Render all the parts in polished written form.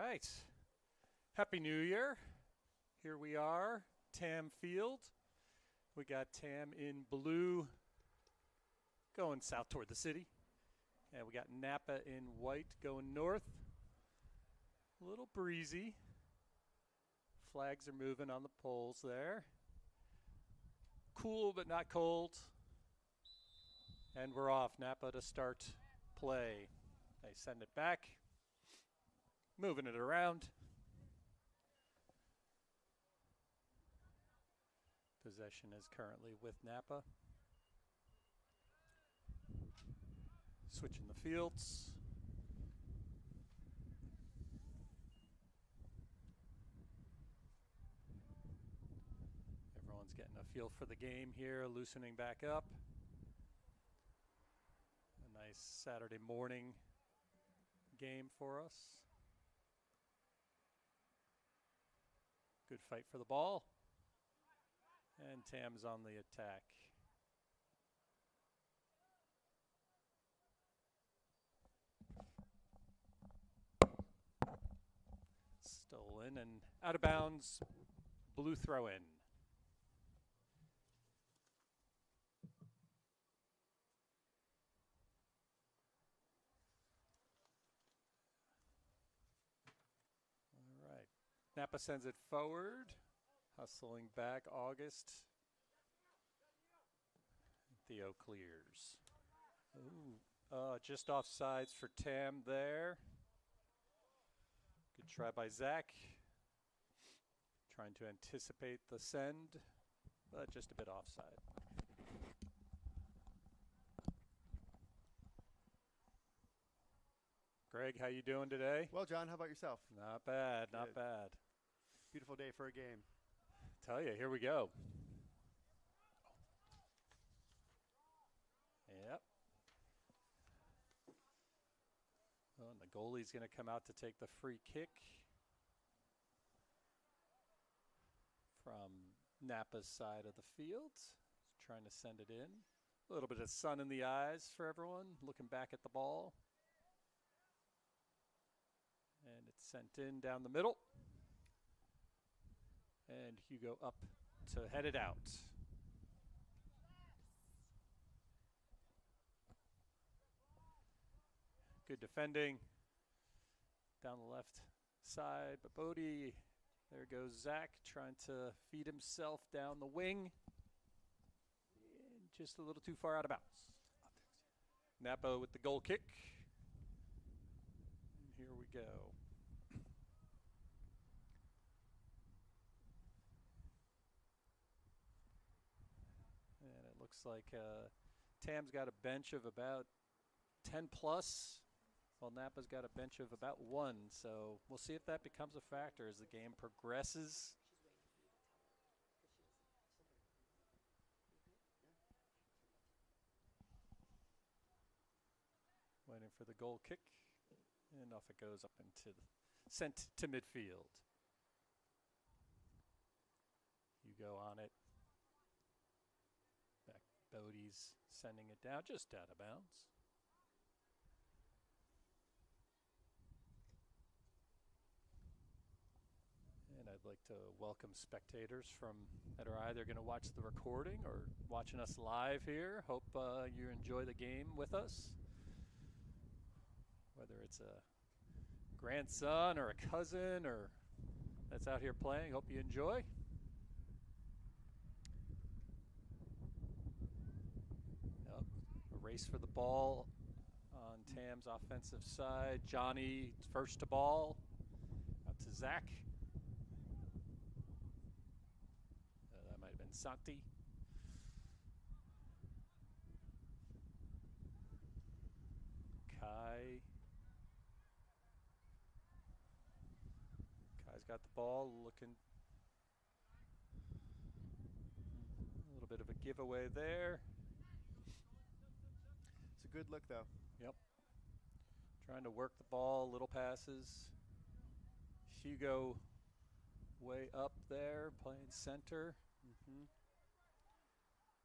right. Happy New Year. Here we are, Tam Field. We got Tam in blue going south toward the city. And we got Napa in white going north. A little breezy. Flags are moving on the poles there. Cool but not cold. And we're off. Napa to start play. They send it back. Moving it around. Possession is currently with Napa. Switching the fields. Everyone's getting a feel for the game here, loosening back up. A nice Saturday morning game for us. Good fight for the ball. And Tam's on the attack. Stolen and out of bounds. Blue throw in. All right. Napa sends it forward. Hustling back, August. Theo clears. Ooh, just off sides for Tam there. Good try by Zach. Trying to anticipate the send, but just a bit offside. Greg, how you doing today? Well, John, how about yourself? Not bad, not bad. Beautiful day for a game. Tell you, here we go. Yep. Oh, and the goalie's going to come out to take the free kick from Napa's side of the field. He's trying to send it in. A little bit of sun in the eyes for everyone, looking back at the ball. And it's sent in down the middle. And Hugo up to head it out. Good defending. Down the left side, but Bodie, there goes Zach trying to feed himself down the wing. And just a little too far out of bounds. Napa with the goal kick. And here we go. And it looks like Tam's got a bench of about 10 plus, while Napa's got a bench of about 1. So we'll see if that becomes a factor as the game progresses. Waiting for the goal kick, and off it goes up into sent to midfield. Hugo on it. Back, Bodie's sending it down, just out of bounds. And I'd like to welcome spectators that are either going to watch the recording or watching us live here. Hope you enjoy the game with us. Whether it's a grandson or a cousin or that's out here playing, hope you enjoy. Yep. A race for the ball on Tam's offensive side. Johnny first to ball. Out to Zach. That might have been Santi. Kai. Kai's got the ball, looking a little bit of a giveaway there. It's a good look, though. Yep. Trying to work the ball, little passes. Hugo way up there, playing center.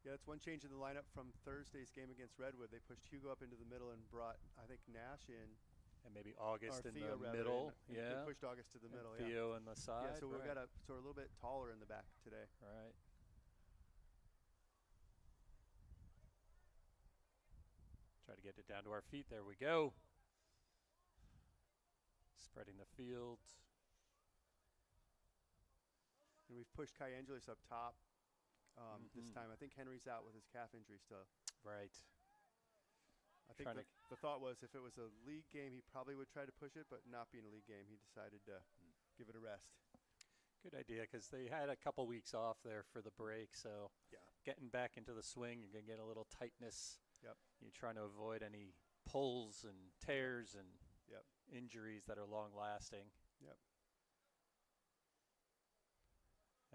Yeah, that's one change in the lineup from Thursday's game against Redwood. They pushed Hugo up into the middle and brought, I think, Nash in And maybe August Or in Theo, the rather, middle. and Yeah. they pushed August to the middle. And Theo in the side. Yeah, so we've right. got so we're a little bit taller in the back today. Right. Try to get it down to our feet. There we go. Spreading the field. And we've pushed Kai Angelis up top this time. I think Henry's out with his calf injury still. Right. I think the thought was if it was a league game, he probably would try to push it, but not being a league game, he decided to give it a rest. Good idea, because they had a couple weeks off there for the break, so yeah, getting back into the swing, you're going to get a little tightness. Yep. You're trying to avoid any pulls and tears and yep. injuries that are long-lasting. Yep.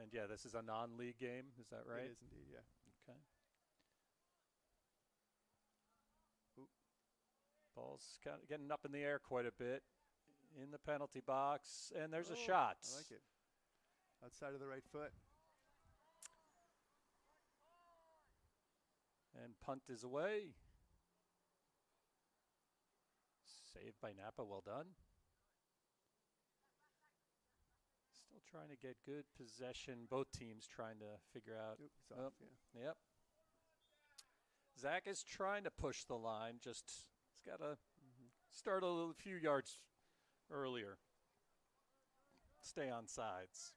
And, yeah, this is a non-league game. Is that right? It is indeed, yeah. Okay. Ball's kind of getting up in the air quite a bit in the penalty box, and there's a shot. I like it. Outside of the right foot. And punt is away. Saved by Napa. Well done. Still trying to get good possession. Both teams trying to figure out. Oops, off, yeah. Yep. Zach is trying to push the line. Just he's got to start a few yards earlier. Stay on sides.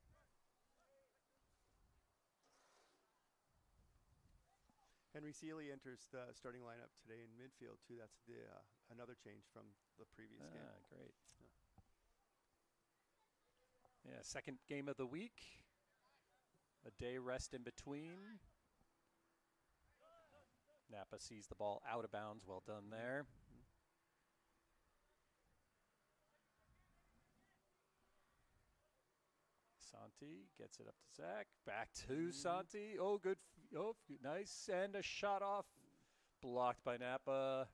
Henry Seeley enters the starting lineup today in midfield too. That's the another change from the previous game. Great. Yeah, second game of the week. A day rest in between. Napa sees the ball out of bounds. Well done there. Santi gets it up to Zach. Back to Santi. Oh, good. Oh, nice. And a shot off. Blocked by Napa.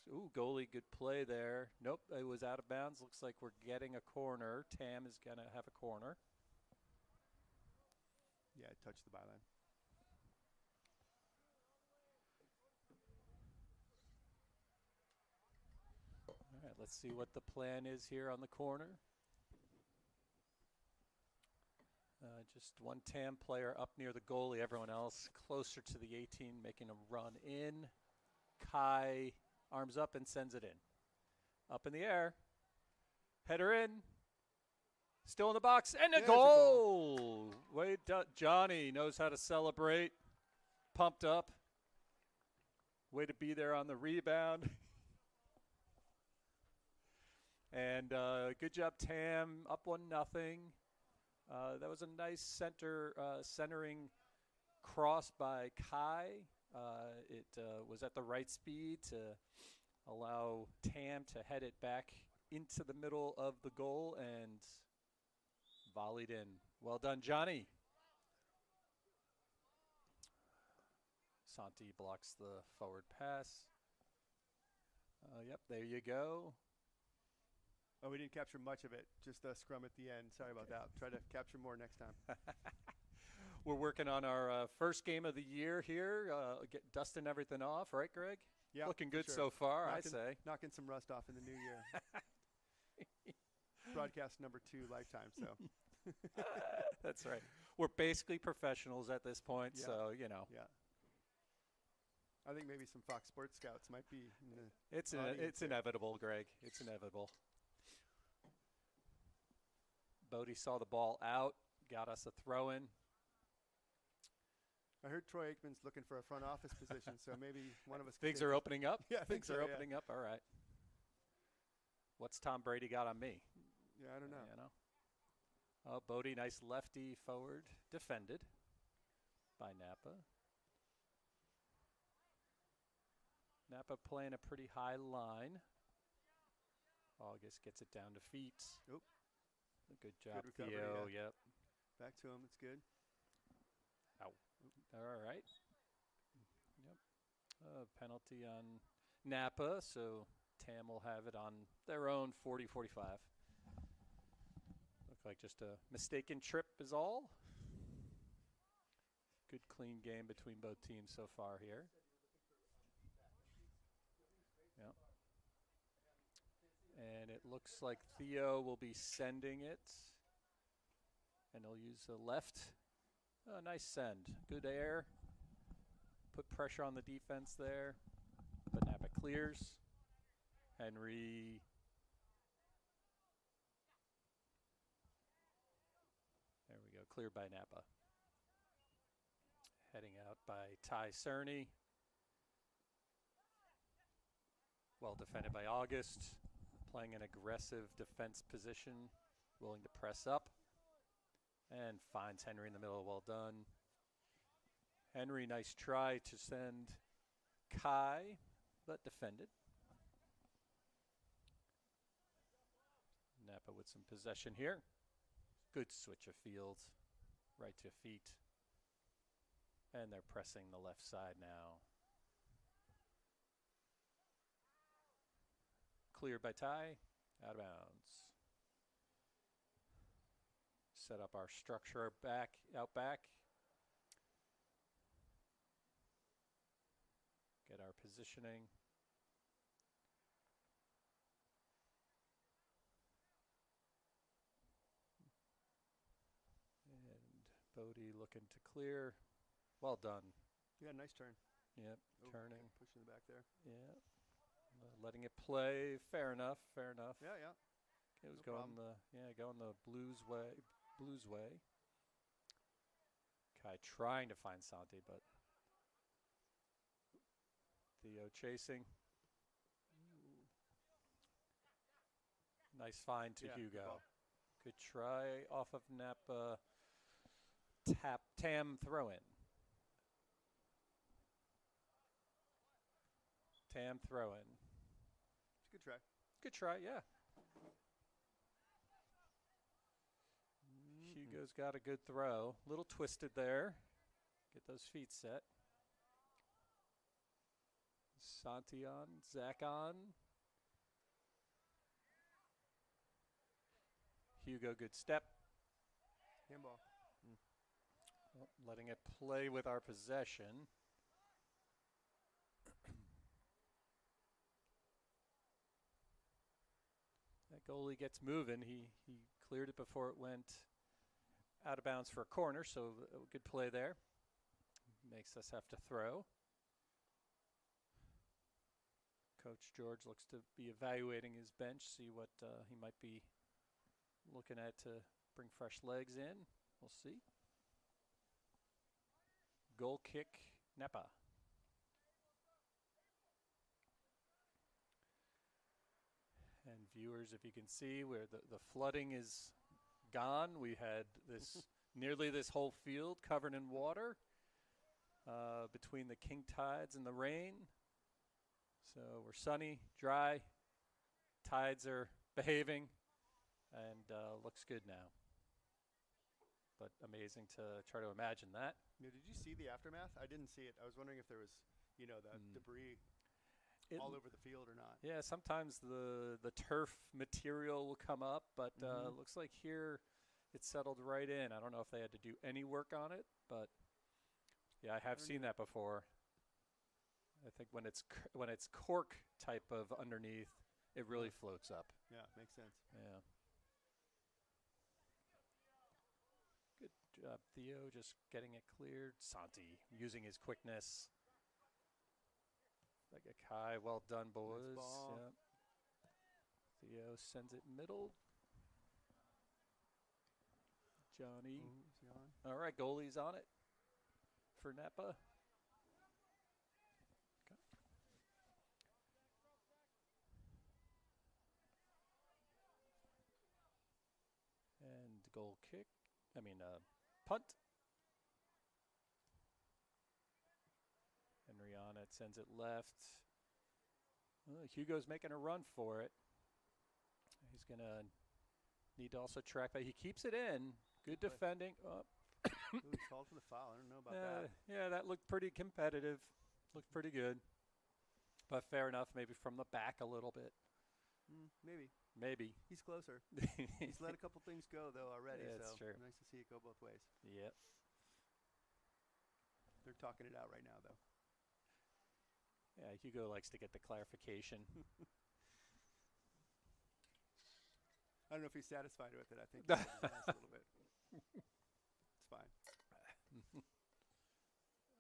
Ooh, goalie, good play there. Nope, it was out of bounds. Looks like we're getting a corner. Tam is going to have a corner. Yeah, it touched the byline. All right, let's see what the plan is here on the corner. Just one TAM player up near the goalie. Everyone else closer to the 18, making a run in. Kai arms up and sends it in. Up in the air. Header in. Still in the box. And a goal! Wait, Johnny knows how to celebrate. Pumped up. Way to be there on the rebound. And good job, Tam. Up 1-0. That was a nice centering cross by Kai. It was at the right speed to allow Tam to head it back into the middle of the goal and volleyed in. Well done, Johnny. Santi blocks the forward pass. Yep, there you go. Oh, we didn't capture much of it. Just a scrum at the end. Sorry about that. Try to capture more next time. We're working on our first game of the year here. Dusting everything off, right, Greg? Yeah, looking good sure. so far, I say. Knocking some rust off in the new year. Broadcast number 2 lifetime, so. That's right. We're basically professionals at this point, yeah. so, you know. Yeah. I think maybe some Fox Sports scouts might be in the It's inevitable, Greg. It's inevitable. Bodie saw the ball out, got us a throw-in. I heard Troy Aikman's looking for a front office position, so maybe one of us. Things are opening up? Yeah, things are opening up. All right. What's Tom Brady got on me? Yeah, I don't know. You know. Oh, Bodie, nice lefty forward, defended by Napa. Napa playing a pretty high line. August gets it down to feet. Oop. Good job, good recovery, Theo. yeah. Yep. Back to him. It's good. Ow. All right. Yep. Penalty on Napa, so Tam will have it on their own 40-45. Looked like just a mistaken trip is all. Good clean game between both teams so far here. Yep. And it looks like Theo will be sending it. And he'll use the left. Oh, nice send. Good air. Put pressure on the defense there. But Napa clears. Henry. There we go. Cleared by Napa. Heading out by Ty Cerny. Well defended by August. Playing an aggressive defense position. Willing to press up. And finds Henry in the middle. Well done. Henry, nice try to send Kai, but defended. Napa with some possession here. Good switch of field. Right to feet. And they're pressing the left side now. Cleared by Ty. Out of bounds. Set up our structure out back. Get our positioning. And Bodie looking to clear. Well done. Yeah, nice turn. Yep, turning. Okay, pushing the back there. Yeah. Letting it play. Fair enough, fair enough. Yeah, yeah. It was going the Blues way. Kai trying to find Santi, but Theo chasing. Nice find to Hugo. Good try off of Napa. Tam throw in. Tam throw in. It's a good try. Good try, yeah. Hugo's got a good throw. Little twisted there. Get those feet set. Santi on, Zach on. Hugo, good step. Handball. Well, letting it play with our possession. That goalie gets moving. He cleared it before it went out of bounds for a corner, so a good play there. Makes us have to throw. Coach George looks to be evaluating his bench, see what he might be looking at to bring fresh legs in. We'll see. Goal kick, Napa. And viewers, if you can see where the flooding is gone, we had this nearly this whole field covered in water between the king tides and the rain. So we're sunny, dry, tides are behaving, and looks good now. But amazing to try to imagine that. Yeah, did you see the aftermath? I didn't see it. I was wondering if there was, that debris all over the field or not. Yeah, sometimes the turf material will come up, but looks like here it settled right in. I don't know if they had to do any work on it, but yeah, I have seen that before. I think when it's cork type of underneath, it really floats up. Yeah, makes sense. Yeah. Good job, Theo, just getting it cleared. Santi using his quickness. Like a Kai, well done, boys. Nice ball. Yep. Theo sends it middle. Johnny. All right, goalie's on it for Napa. And goal kick. Punt. Henry on it, sends it left. Hugo's making a run for it. He's going to need to also track that. He keeps it in. Good defending. He called for the foul. I don't know about that. Yeah, that looked pretty competitive. Looked pretty good. But fair enough, maybe from the back a little bit. Maybe. He's closer. He's let a couple things go, though, already. Yeah, that's so true. Nice to see it go both ways. Yep. They're talking it out right now, though. Yeah, Hugo likes to get the clarification. I don't know if he's satisfied with it. I think he rolled his eyes a little bit. It's fine.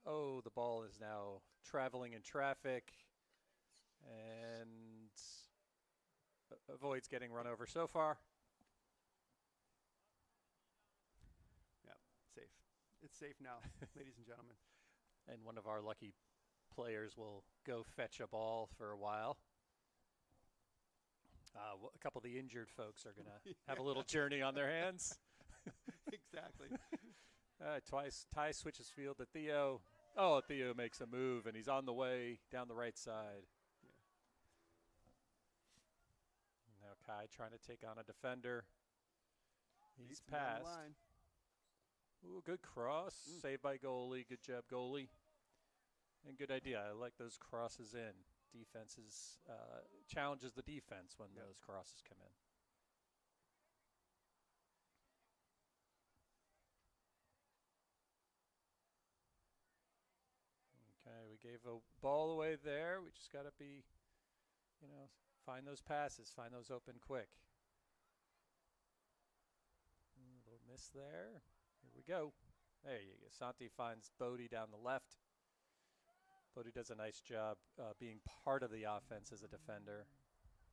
Oh, the ball is now traveling in traffic and avoids getting run over so far. Yeah, safe. It's safe now, ladies and gentlemen. And one of our lucky players will go fetch a ball for a while. A couple of the injured folks are going to have a little journey on their hands. Exactly. Ty switches field to Theo. Oh, Theo makes a move, and he's on the way down the right side. Yeah. Now Kai trying to take on a defender. He's passed. Ooh, good cross. Saved by goalie. Good job, goalie. And good idea. I like those crosses in. Defenses challenges the defense when those crosses come in. Okay, we gave a ball away there. We just got to be, find those passes, find those open quick. A little miss there. Here we go. There you go. Santi finds Bodie down the left. Bodie does a nice job being part of the offense as a defender.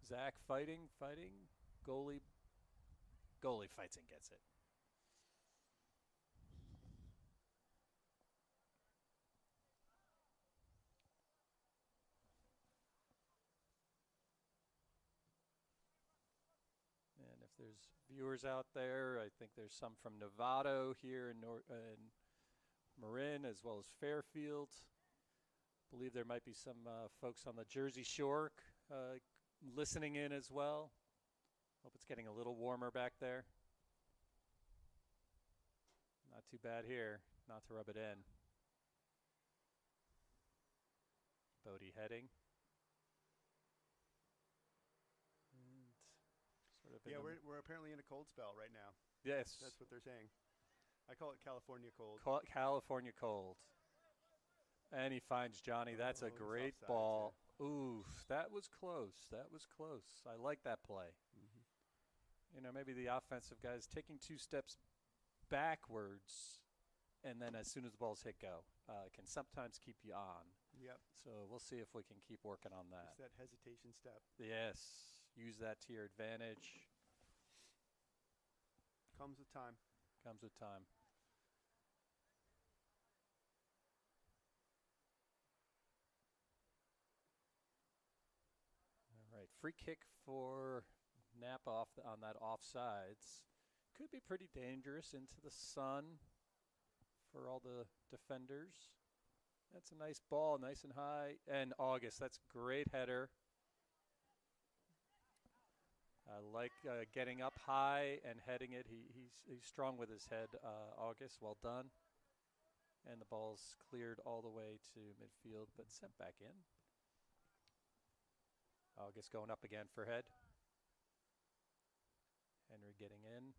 Zach fighting. Goalie fights and gets it. And if there's viewers out there, I think there's some from Novato here in Marin as well as Fairfield. Believe there might be some folks on the Jersey Shore listening in as well. Hope it's getting a little warmer back there. Not too bad here, not to rub it in. Bodie heading. And sort of we're apparently in a cold spell right now. Yes. That's what they're saying. I call it California cold. California cold. And he finds Johnny. That's a great ball. Ooh, that was close. I like that play. Mm-hmm. Maybe the offensive guys taking 2 steps backwards, and then as soon as the balls hit go, can sometimes keep you on. Yep. So we'll see if we can keep working on that. It's that hesitation step. Yes. Use that to your advantage. Comes with time. All right, free kick for Napa on that offsides. Could be pretty dangerous into the sun for all the defenders. That's a nice ball, nice and high. And August, that's great header. I like getting up high and heading it. He's strong with his head, August. Well done. And the ball's cleared all the way to midfield, but sent back in. August going up again for head. Henry getting in.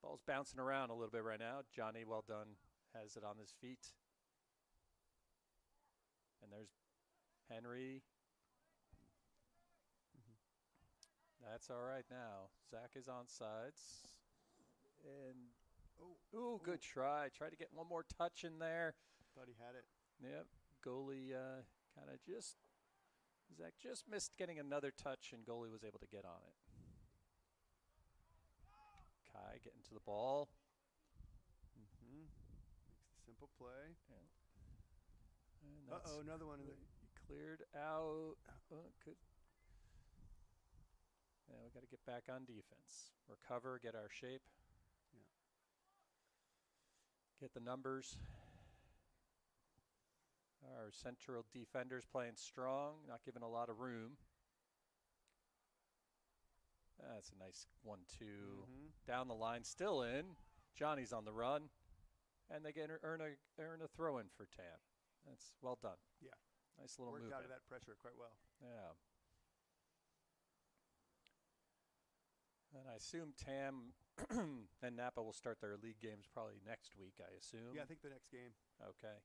Ball's bouncing around a little bit right now. Johnny, well done, has it on his feet. And there's Henry. That's all right now. Zach is on sides. And, good try. Try to get one more touch in there. Thought he had it. Yep. Goalie kind of Zach just missed getting another touch, and goalie was able to get on it. Kai getting to the ball. Makes a simple play. Yeah. Another one. Cleared out. Yeah, we got to get back on defense. Recover, get our shape. Yeah. Get the numbers. Our central defenders playing strong, not giving a lot of room. That's a nice 1-2. Down the line, still in. Johnny's on the run. And they earn a throw-in for Tam. That's well done. Yeah. Nice little Worked movement. out of that pressure quite well. Yeah. And I assume Tam and Napa will start their league games probably next week, I assume. Yeah, I think the next game. Okay.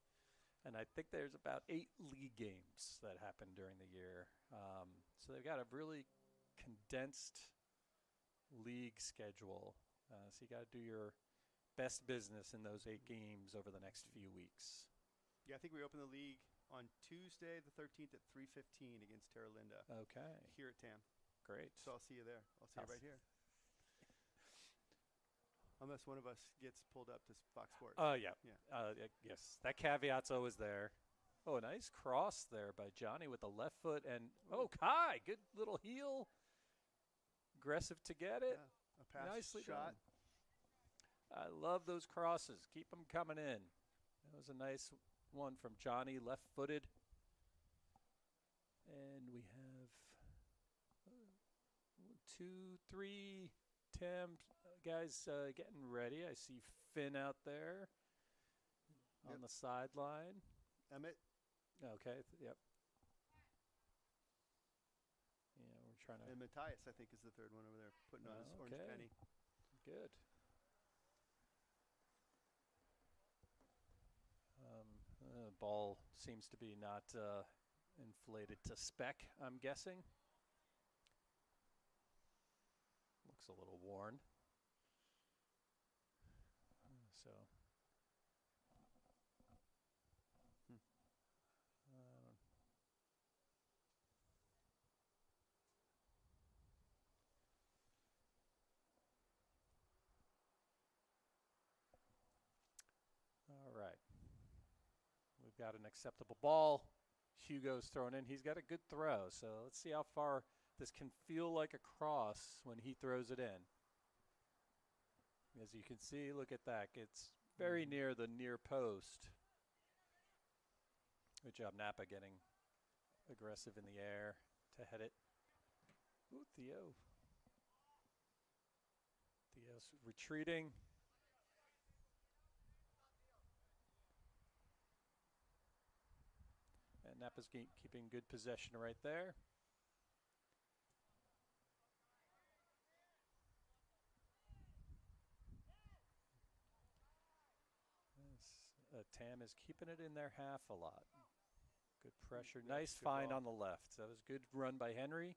And I think there's about 8 league games that happen during the year. So they've got a really condensed league schedule. So you got to do your best business in those 8 games over the next few weeks. Yeah, I think we open the league on Tuesday the 13th at 3:15 against Terra Linda. Okay. Here at Tam. Great. So I'll see you there. I'll see you right here. Unless one of us gets pulled up to Fox Sports. Yeah. Yes. That caveat's always there. Oh, a nice cross there by Johnny with the left foot. And, Kai, good little heel. Aggressive to get it. Yeah, a pass Nicely shot. done. I love those crosses. Keep them coming in. That was a nice one from Johnny, left-footed. And we have 2, 3 Tam guys getting ready. I see Finn out there on the sideline. Emmett. Okay, yep. Yeah, we're trying to. And Matthias, I think, is the third one over there, putting on his orange penny. Good. Ball seems to be not inflated to spec, I'm guessing. Looks a little worn. So. All right. We've got an acceptable ball. Hugo's thrown in. He's got a good throw. So let's see how far this can feel like a cross when he throws it in. As you can see, look at that. It's very near the near post. Good job, Napa, getting aggressive in the air to head it. Ooh, Theo. Theo's retreating. And Napa's keeping good possession right there. Tam is keeping it in their half a lot. Good pressure. Nice find on the left. That was good run by Henry.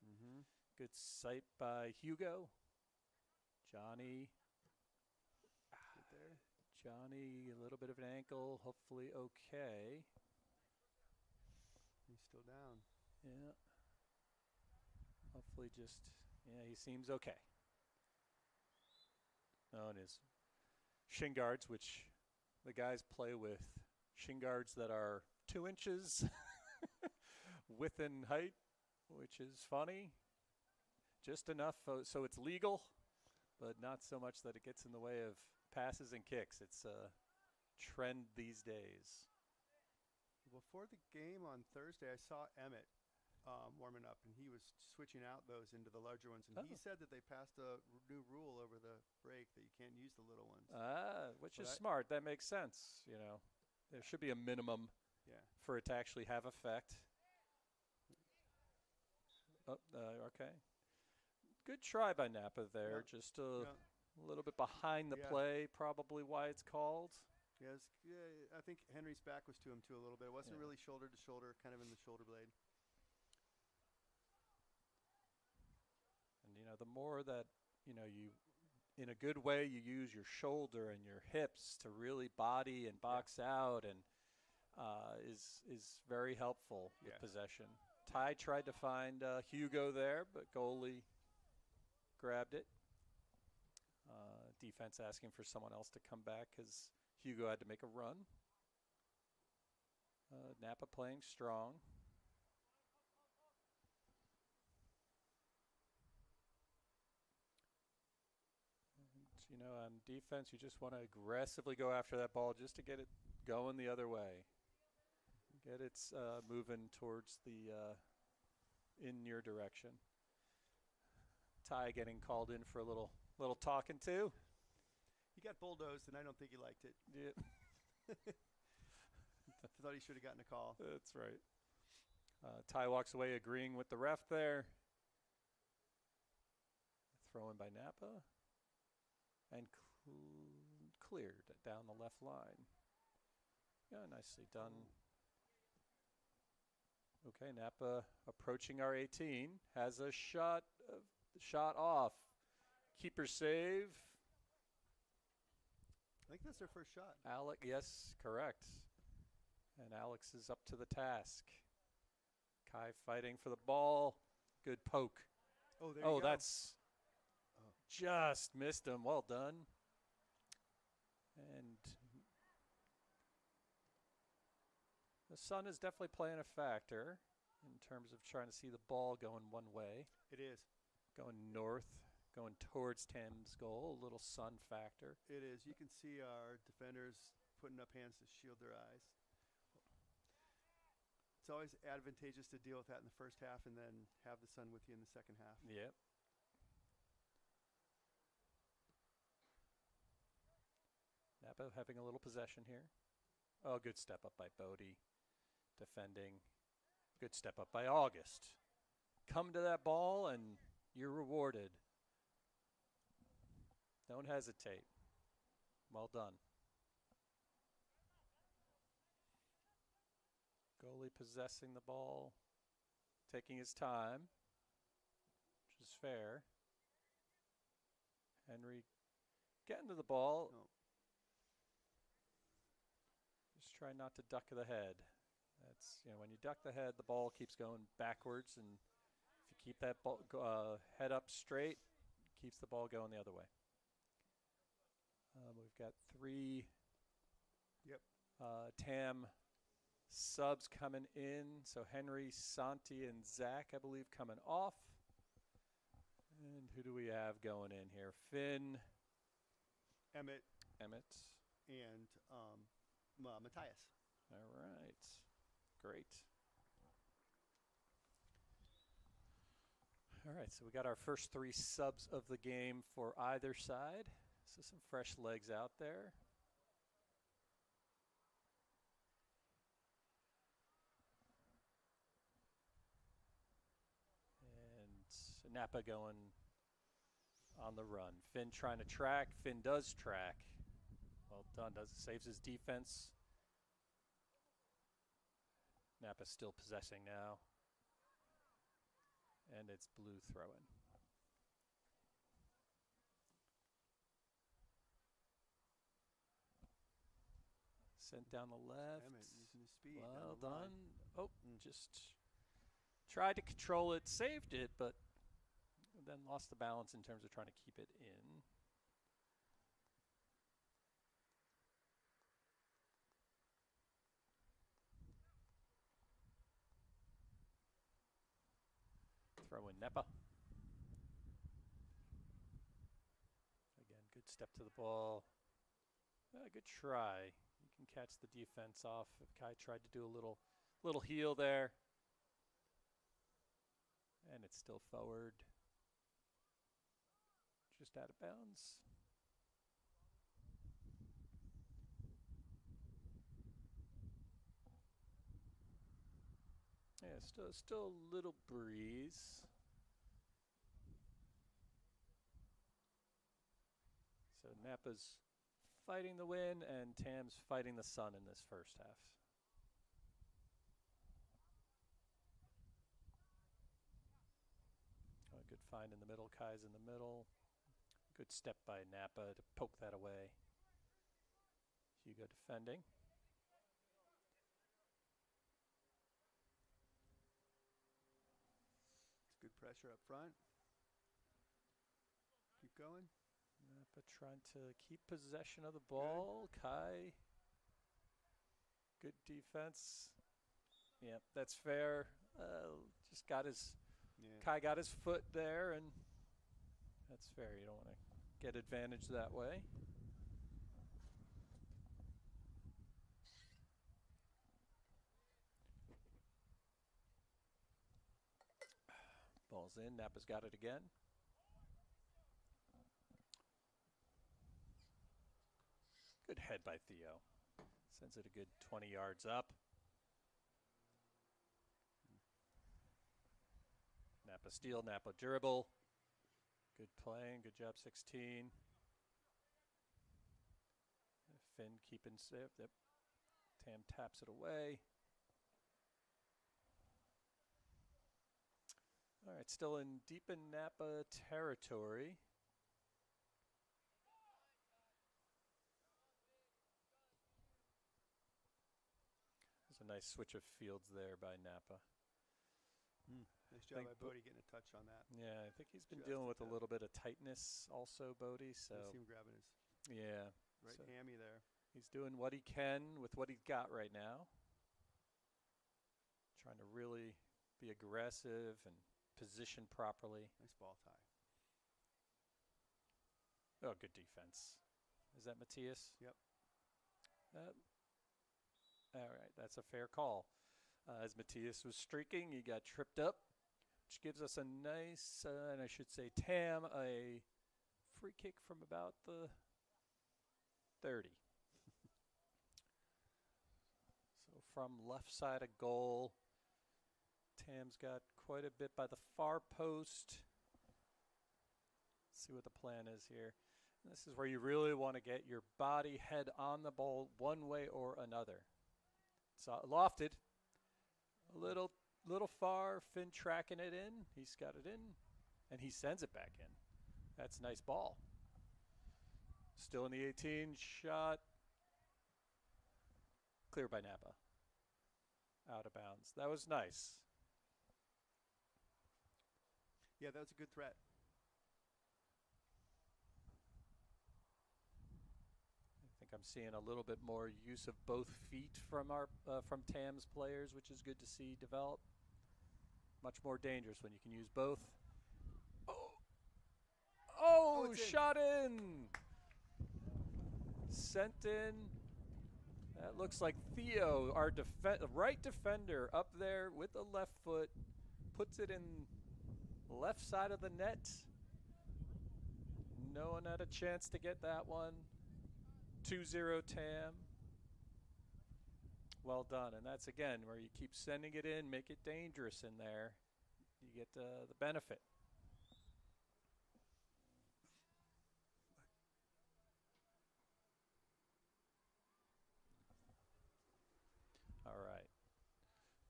Good sight by Hugo. Johnny. Johnny, a little bit of an ankle. Hopefully okay. He's still down. Yeah. Hopefully he seems okay. Oh, and his shin guards, which the guys play with shin guards that are 2 inches width and height, which is funny. Just enough so it's legal, but not so much that it gets in the way of passes and kicks. It's a trend these days. Before the game on Thursday, I saw Emmett warming up, and he was switching out those into the larger ones. And he said that they passed a new rule over the break that you can't use the little ones. Which is smart. That makes sense. You know, there should be a minimum for it to actually have effect. Okay. Good try by Napa there. Just a little bit behind the play, probably why it's called. Yes, I think Henry's back was to him too a little bit. It wasn't really shoulder to shoulder, kind of in the shoulder blade. And the more that you, in a good way, you use your shoulder and your hips to really body and box out, and is very helpful with possession. Ty tried to find Hugo there, but goalie grabbed it. Defense asking for someone else to come back because Hugo had to make a run. Napa playing strong. And, on defense, you just want to aggressively go after that ball just to get it going the other way. Get it moving towards the in your direction. Ty getting called in for a little talking to. He got bulldozed, and I don't think he liked it. Yeah. I thought he should have gotten a call. That's right. Ty walks away agreeing with the ref there. Throw in by Napa. And cleared down the left line. Yeah, nicely done. Okay, Napa approaching our 18. Has a shot. The shot off. Keeper save. I think that's their first shot. Alec, yes, correct. And Alex is up to the task. Kai fighting for the ball. Good poke. Oh, there you go. That's just missed him. Well done. And the sun is definitely playing a factor in terms of trying to see the ball going one way. It is. Going north, going towards Tam's goal. A little sun factor. It is. You can see our defenders putting up hands to shield their eyes. It's always advantageous to deal with that in the first half and then have the sun with you in the second half. Yep. Napa having a little possession here. Oh, good step up by Bodie. Defending. Good step up by August. Come to that ball and you're rewarded. Don't hesitate. Well done. Goalie possessing the ball, taking his time, which is fair. Henry getting to the ball. Oh. Just try not to duck the head. That's, when you duck the head, the ball keeps going backwards, and if you keep that ball, head up straight, keeps the ball going the other way. We've got 3 Tam subs coming in. So Henry, Santi, and Zach, I believe, coming off. And who do we have going in here? Finn. Emmett. And Matthias. All right. Great. All right, so we got our first 3 subs of the game for either side. So some fresh legs out there. And Napa going on the run. Finn trying to track. Finn does track. Well done. Saves his defense. Napa still possessing now. And it's blue throwing. Sent down the left. Emmett using his speed. Well done. Oh, just tried to control it, saved it, but then lost the balance in terms of trying to keep it in. Throw in Napa. Again, good step to the ball. Good try. You can catch the defense off. If Kai tried to do a little heel there. And it's still forward. Just out of bounds. Yeah, still a little breeze. So Napa's fighting the wind and Tam's fighting the sun in this first half. Oh, good find in the middle. Kai's in the middle. Good step by Napa to poke that away. Hugo defending. It's good pressure up front. Keep going. Napa trying to keep possession of the ball. Good. Kai. Good defense. Yeah, that's fair. Just got his Kai got his foot there, and that's fair. You don't want to get advantage that way. Ball's in. Napa's got it again. Good head by Theo. Sends it a good 20 yards up. Napa steal, Napa dribble. Good playing, good job 16. Finn keeping safe. Yep. Tam taps it away. All right, still in deep in Napa territory. There's a nice switch of fields there by Napa. Nice job by Bodie getting a touch on that. Yeah, I think he's been dealing with a little bit of tightness also, Bodie. So I see him grabbing his right hammy there. He's doing what he can with what he's got right now. Trying to really be aggressive and position properly. Nice ball tie. Oh, good defense. Is that Matthias? Yep. All right, that's a fair call. As Matthias was streaking, he got tripped up, which gives us a nice, and I should say Tam, a free kick from about the 30. So from left side of goal, Tam's got quite a bit by the far post. Let's see what the plan is here. And this is where you really want to get your body head on the ball one way or another. It's lofted. A little far, Finn tracking it in. He's got it in, and he sends it back in. That's a nice ball. Still in the 18, shot. Clear by Napa. Out of bounds. That was nice. Yeah, that was a good threat. I think I'm seeing a little bit more use of both feet from from Tam's players, which is good to see develop. Much more dangerous when you can use both. Oh, shot in. Sent in. That looks like Theo, our right defender, up there with the left foot, puts it in left side of the net. No one had a chance to get that one. 2-0 Tam. Well done. And that's, again, where you keep sending it in, make it dangerous in there. You get the benefit. All right.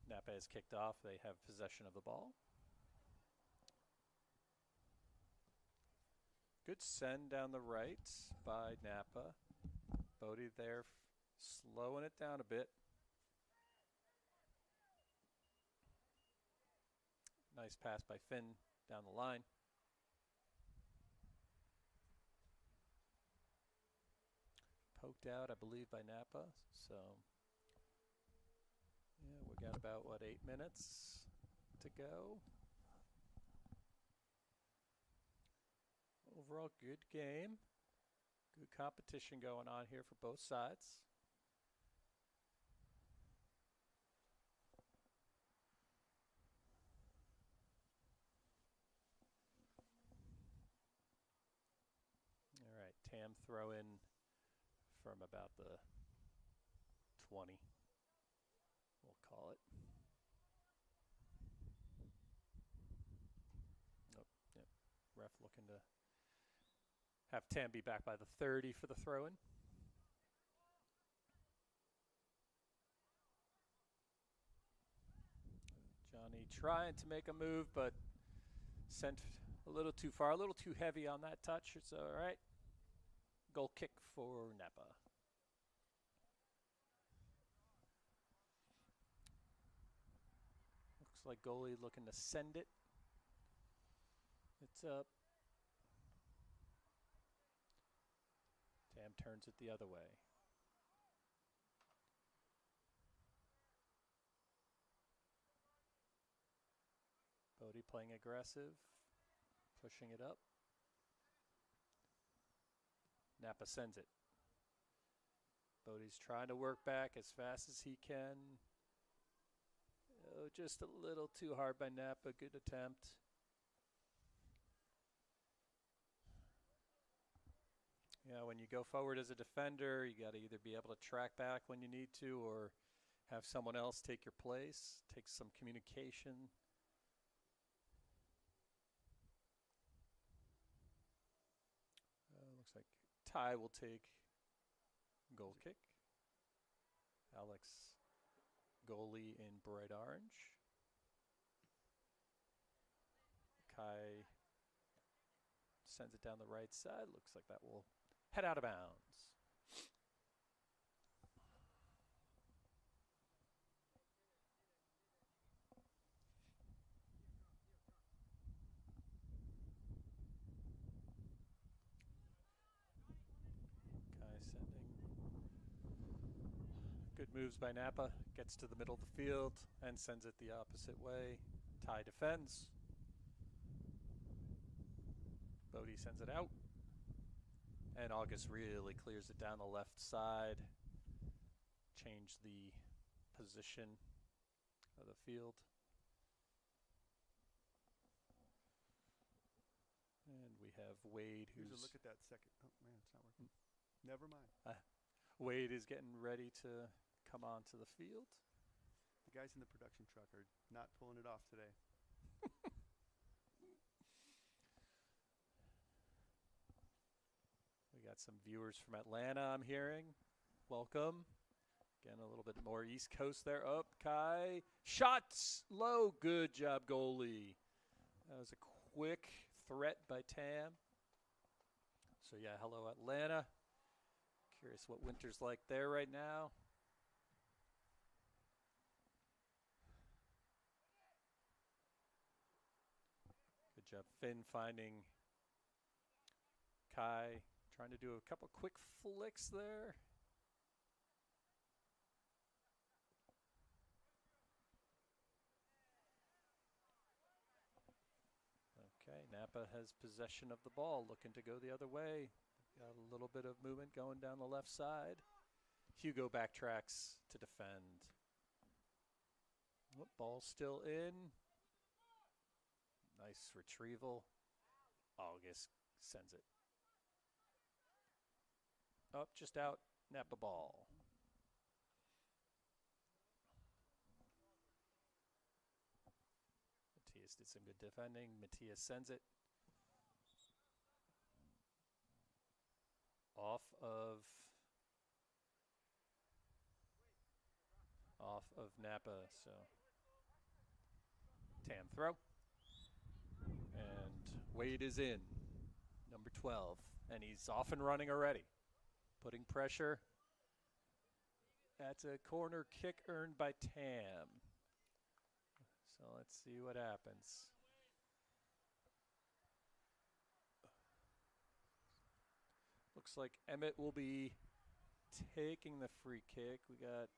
Napa is kicked off. They have possession of the ball. Good send down the right by Napa. Bodie there slowing it down a bit. Nice pass by Finn down the line. Poked out, I believe, by Napa. So, yeah, we got about, 8 minutes to go. Overall, good game. Good competition going on here for both sides. All right, Tam throw in from about the 20, we'll call it. Oh, yep. Ref looking to have Tam be back by the 30 for the throw-in. Johnny trying to make a move, but sent a little too far, a little too heavy on that touch. It's all right. Goal kick for Napa. Looks like goalie looking to send it. It's up. Tam turns it the other way. Bodie playing aggressive, pushing it up. Napa sends it. Bodie's trying to work back as fast as he can. Oh, just a little too hard by Napa. Good attempt. Yeah, when you go forward as a defender, you got to either be able to track back when you need to or have someone else take your place, take some communication. Looks like Ty will take goal kick. Alex, goalie in bright orange. Kai sends it down the right side. Looks like that will head out of bounds. Kai sending. Good moves by Napa. Gets to the middle of the field and sends it the opposite way. Ty defends. Bodie sends it out. And August really clears it down the left side. Change the position of the field. And we have Wade, who's... Here's a look at that second. Oh, man, it's not working. Never mind. Wade is getting ready to come onto the field. The guys in the production truck are not pulling it off today. We got some viewers from Atlanta, I'm hearing. Welcome. Again, a little bit more East Coast there. Up, Kai. Shots low. Good job, goalie. That was a quick threat by Tam. So, yeah, hello, Atlanta. Curious what winter's like there right now. Good job, Finn, finding Kai. Trying to do a couple quick flicks there. Okay, Napa has possession of the ball, looking to go the other way. Got a little bit of movement going down the left side. Hugo backtracks to defend. Oh, ball still in. Nice retrieval. August sends it. Up, just out, Napa ball. Matias did some good defending. Matias sends it. Off of Napa, so Tam throw. And Wade is in, number 12, and he's off and running already. Putting pressure. That's a corner kick earned by Tam. So let's see what happens. Looks like Emmett will be taking the free kick. We got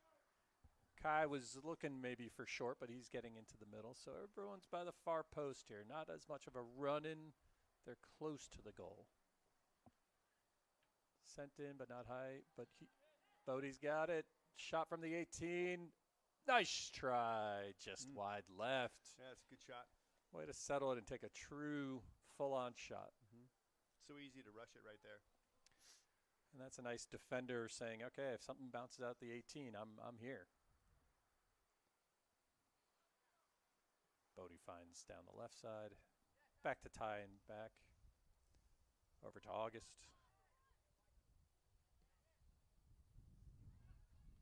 Kai was looking maybe for short, but he's getting into the middle. So everyone's by the far post here. Not as much of a run-in. They're close to the goal. Sent in, but not high. But Bodie's got it. Shot from the 18. Nice try. Just wide left. Yeah, it's a good shot. Way to settle it and take a true full-on shot. So easy to rush it right there. And that's a nice defender saying, okay, if something bounces out the 18, I'm here. Bodie finds down the left side. Back to Ty and back. Over to August.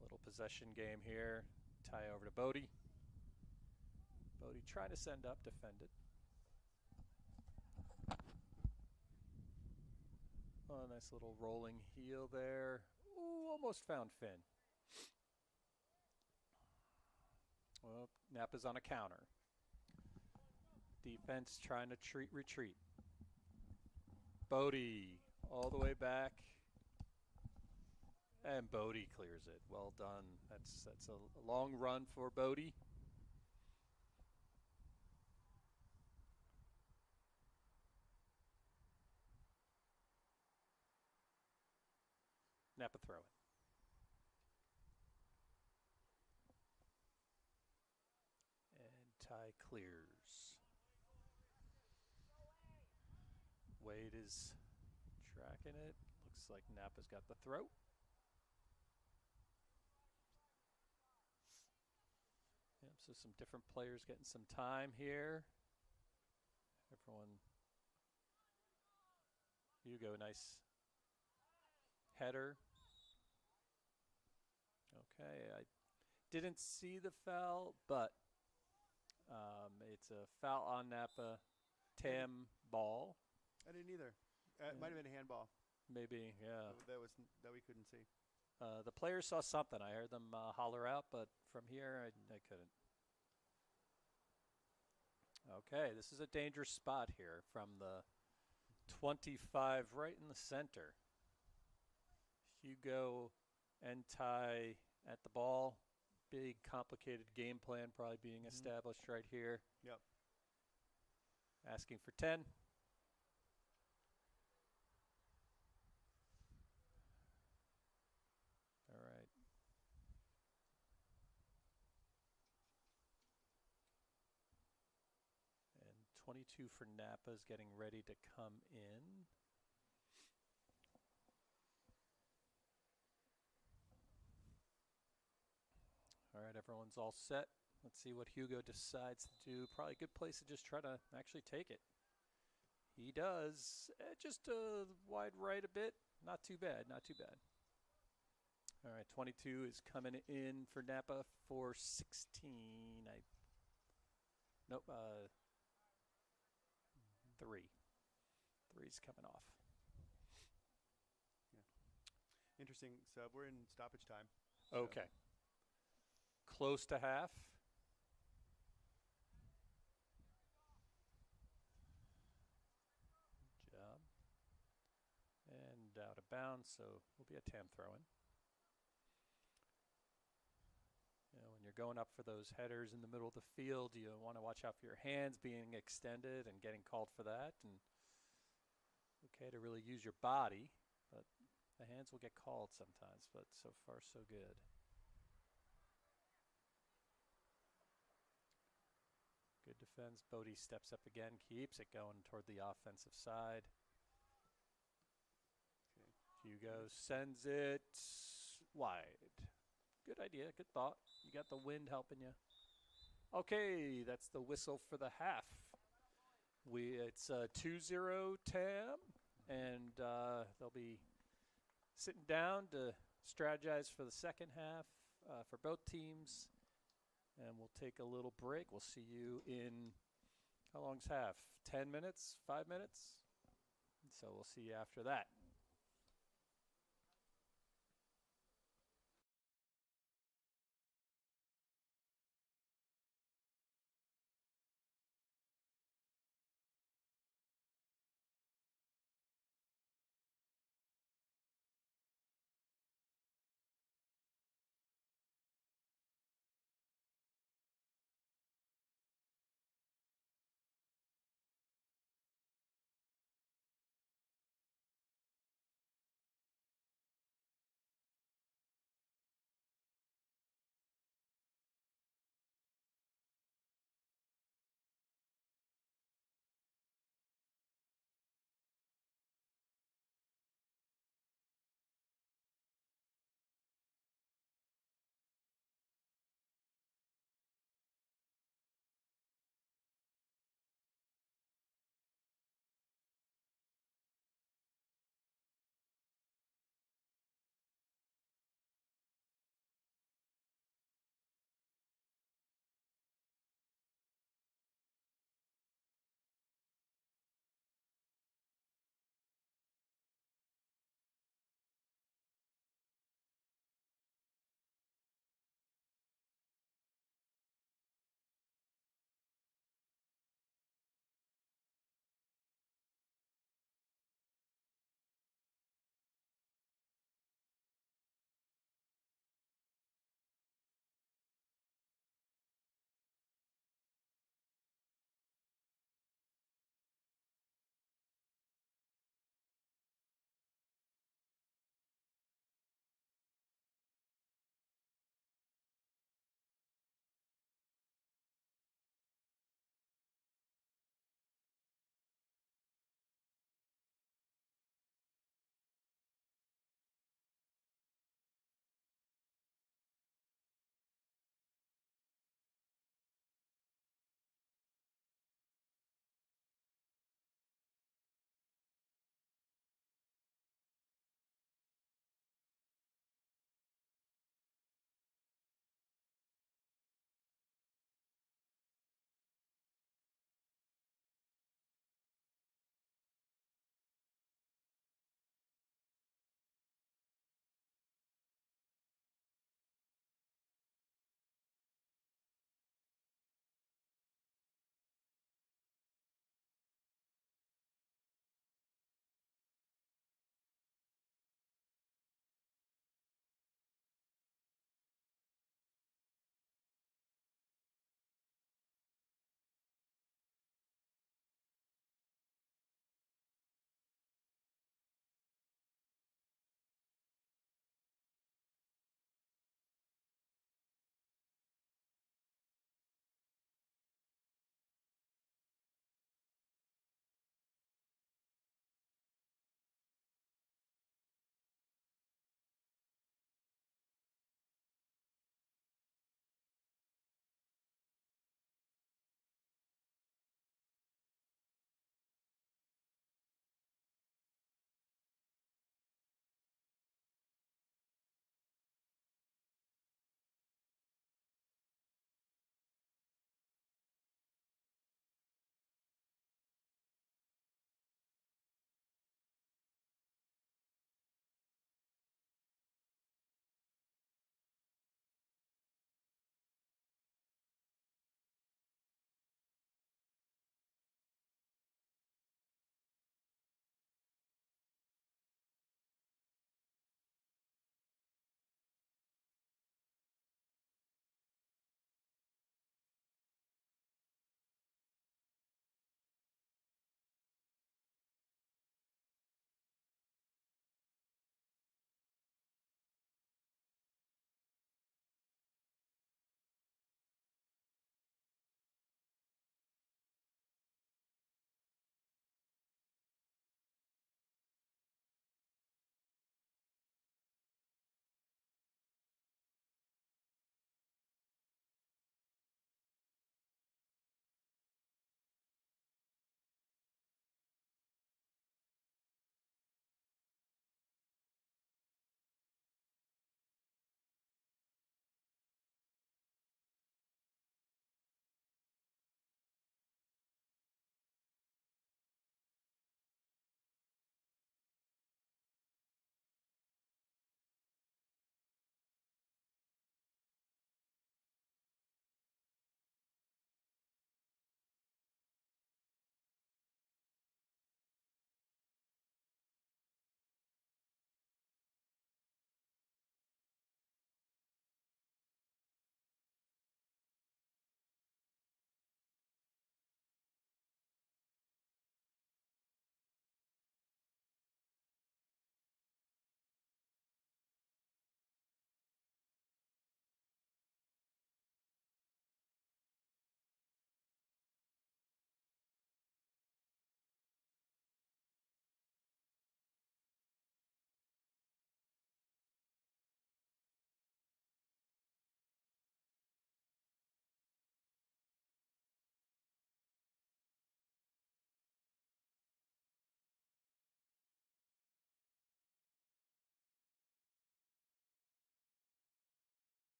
Little possession game here. Ty over to Bodie. Bodie trying to send up, defend it. Oh, nice little rolling heel there. Ooh, almost found Finn. Well, Napa's on a counter. Defense trying to retreat. Bodie all the way back. And Bodie clears it. Well done. That's a long run for Bodie. Napa throw it. And Ty clears. Wade is tracking it. Looks like Napa's got the throw. Yep, so some different players getting some time here. Everyone. Hugo, nice header. Okay, I didn't see the foul, but it's a foul on Napa. Tam ball. I didn't either. It might have been a handball. Maybe, yeah. That we couldn't see. The players saw something. I heard them holler out, but from here I couldn't. Okay, this is a dangerous spot here from the 25 right in the center. Hugo and Ty at the ball. Big, complicated game plan probably being established right here. Yep. Asking for 10. All right. And 22 for Napa is getting ready to come in. All right, everyone's all set. Let's see what Hugo decides to do. Probably a good place to just try to actually take it. He does. Just wide right a bit. Not too bad, not too bad. All right, 22 is coming in for Napa for 16. Nope, 3. 3's coming off. Yeah. Interesting. So we're in stoppage time. Okay. Close to half. Good job. And out of bounds, so will be a Tam throw-in. You know, when you're going up for those headers in the middle of the field, you want to watch out for your hands being extended and getting called for that. And okay to really use your body, but the hands will get called sometimes. But so far, so good. Good defense. Bodie steps up again, keeps it going toward the offensive side. Okay. Hugo sends it wide. Good idea, good thought. You got the wind helping you. Okay, that's the whistle for the half. It's 2-0 Tam, and they'll be sitting down to strategize for the second half for both teams. And we'll take a little break. We'll see you in, how long's half? 10 minutes? 5 minutes? So we'll see you after that.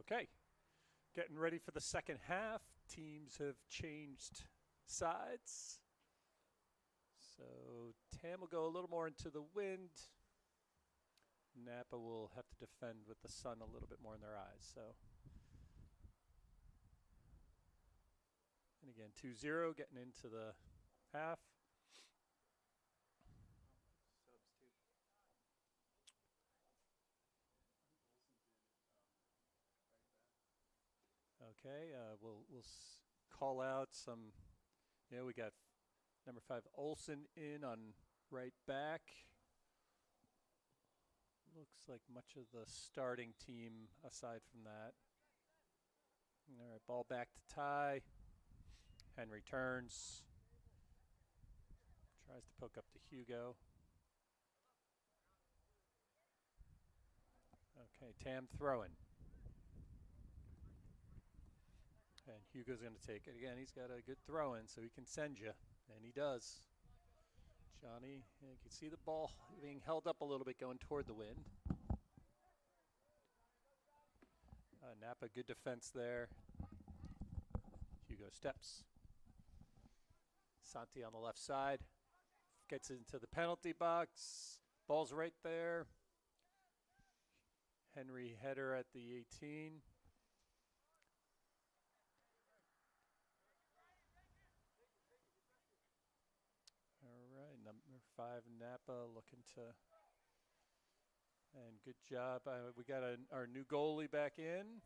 Okay, getting ready for the second half. Teams have changed sides. So Tam will go a little more into the wind. Napa will have to defend with the sun a little bit more in their eyes. So, and again, 2-0 getting into the half. Okay, we'll call out some. Yeah, we got number 5 Olsen in on right back. Looks like much of the starting team aside from that. All right, ball back to Ty. Henry turns. Tries to poke up to Hugo. Okay, Tam throwing. And Hugo's going to take it. Again, he's got a good throw in, so he can send you. And he does. Johnny, you can see the ball being held up a little bit going toward the wind. Napa, good defense there. Hugo steps. Santi on the left side. Gets into the penalty box. Ball's right there. Henry header at the 18. All right, number 5 Napa looking to, and good job. We got our new goalie back in.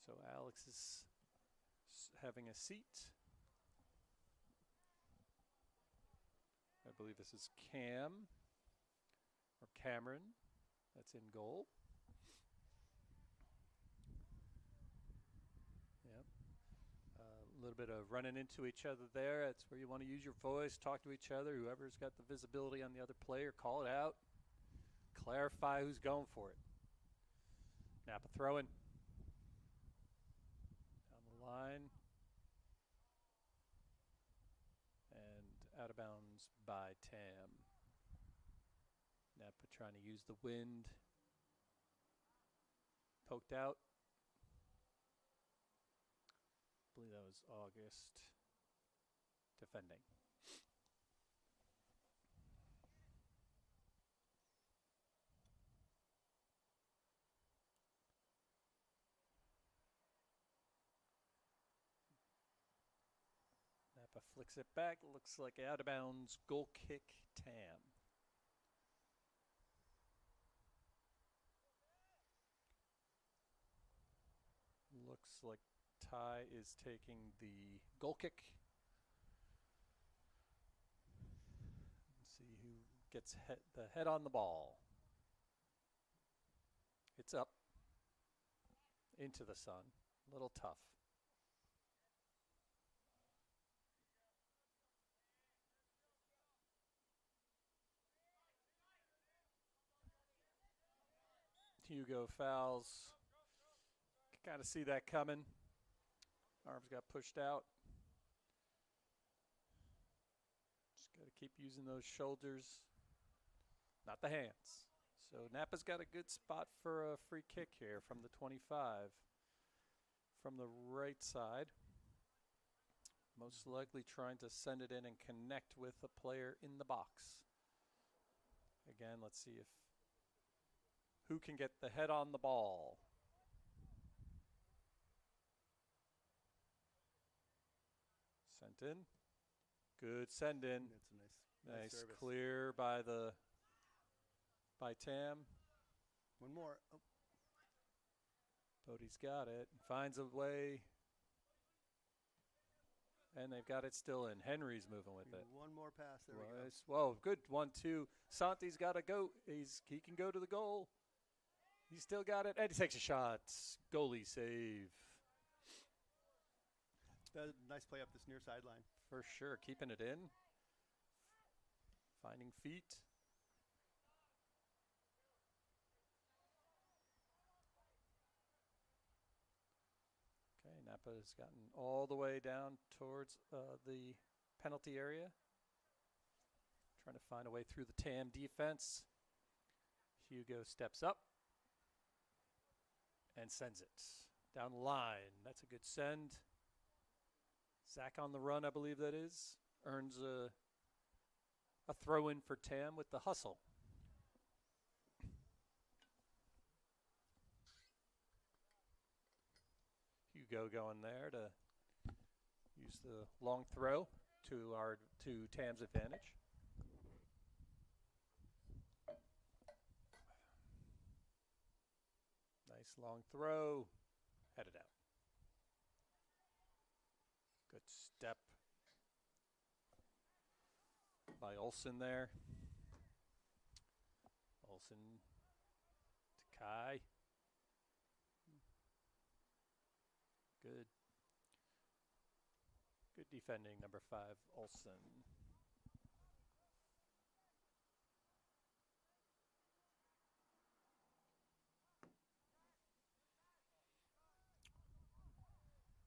So Alex is having a seat. I believe this is Cam or Cameron that's in goal. Yep. A little bit of running into each other there. That's where you want to use your voice, talk to each other. Whoever's got the visibility on the other player, call it out. Clarify who's going for it. Napa throwing. Down the line. And out of bounds by Tam. Napa trying to use the wind. Poked out. I believe that was August defending. Napa flicks it back. Looks like out of bounds. Goal kick, Tam. Looks like Ty is taking the goal kick. Let's see who gets the head on the ball. It's up into the sun. A little tough. Hugo fouls. Kind of see that coming. Arms got pushed out. Just got to keep using those shoulders, not the hands. So Napa's got a good spot for a free kick here from the 25. From the right side. Most likely trying to send it in and connect with a player in the box. Again, let's see if who can get the head on the ball. Sent in. Good send in. That's a nice Nice service. clear by Tam. One more. Oh. Bodie's got it. Finds a way. And they've got it still in. Henry's moving with it. One more pass. There we go. Whoa, good 1-2. Santi's got to go. He can go to the goal. He's still got it. And he takes a shot. Goalie save. Nice play up this near sideline. For sure. Keeping it in. Finding feet. Okay, Napa's gotten all the way down towards the penalty area. Trying to find a way through the Tam defense. Hugo steps up. and sends it down the line. That's a good send. Zach on the run, I believe that is. Earns a throw in for Tam with the hustle. Hugo going there to use the long throw to Tam's advantage. Nice long throw, headed out. Good step by Olsen there. Olsen to Kai. Good. Good defending, number 5, Olsen.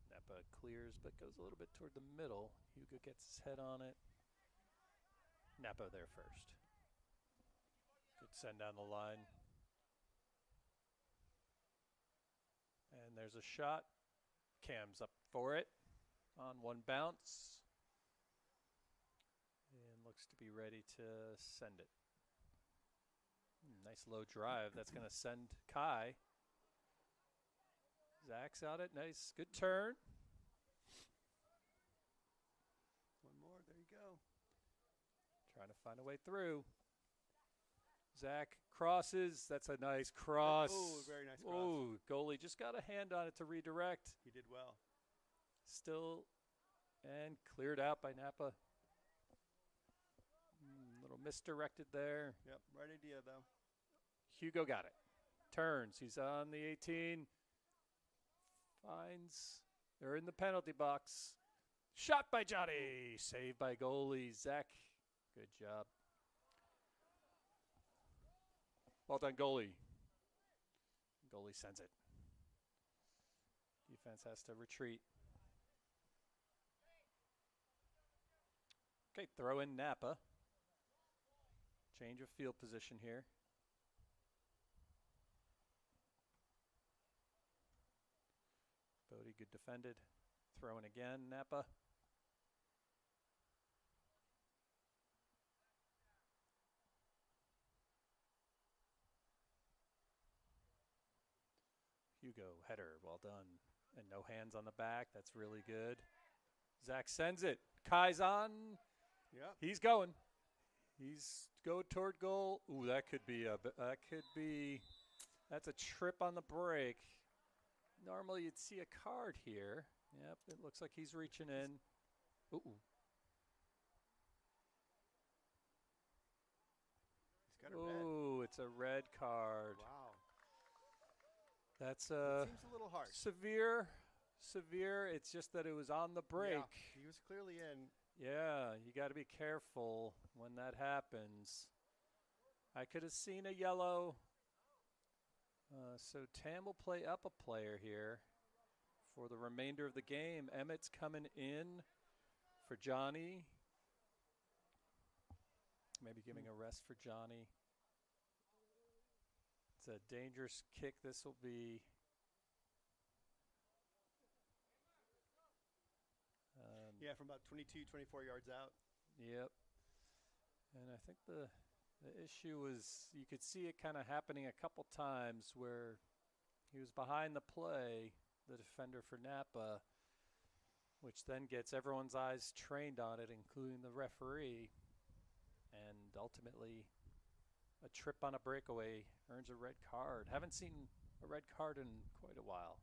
Napa clears, but goes a little bit toward the middle. Hugo gets his head on it. Napa there first. Good send down the line. And there's a shot. Cam's up for it on one bounce. And looks to be ready to send it. Nice low drive. That's going to send Kai. Zach's on it. Nice. Good turn. One more. There you go. Trying to find a way through. Zach crosses. That's a nice cross. Oh, very nice cross. Oh, goalie just got a hand on it to redirect. He did well. Still, and cleared out by Napa. Little misdirected there. Yep, right idea though. Hugo got it. Turns. He's on the 18. Finds. They're in the penalty box. Shot by Johnny. Saved by goalie. Zach. Good job. Well done, goalie. Goalie sends it. Defense has to retreat. Okay, throw in Napa. Change of field position here. Bodie, good defended. Throw in again, Napa. Hugo, header, well done. And no hands on the back, that's really good. Zach sends it. Kai's on. Yeah. He's going. He's go toward goal. Ooh, that's a trip on the break. Normally you'd see a card here. Yep, it looks like he's reaching in. Ooh. He's got a red. Ooh, it's a red card. Wow. That's It seems a little harsh. severe. It's just that it was on the break. Yeah, he was clearly in. Yeah, you got to be careful when that happens. I could have seen a yellow. So Tam will play up a player here for the remainder of the game. Emmett's coming in for Johnny. Maybe giving a rest for Johnny. It's a dangerous kick. This will be... Yeah, from about 22, 24 yards out. Yep. And I think the issue was you could see it kind of happening a couple times where he was behind the play, the defender for Napa, which then gets everyone's eyes trained on it, including the referee. And ultimately, a trip on a breakaway earns a red card. Haven't seen a red card in quite a while.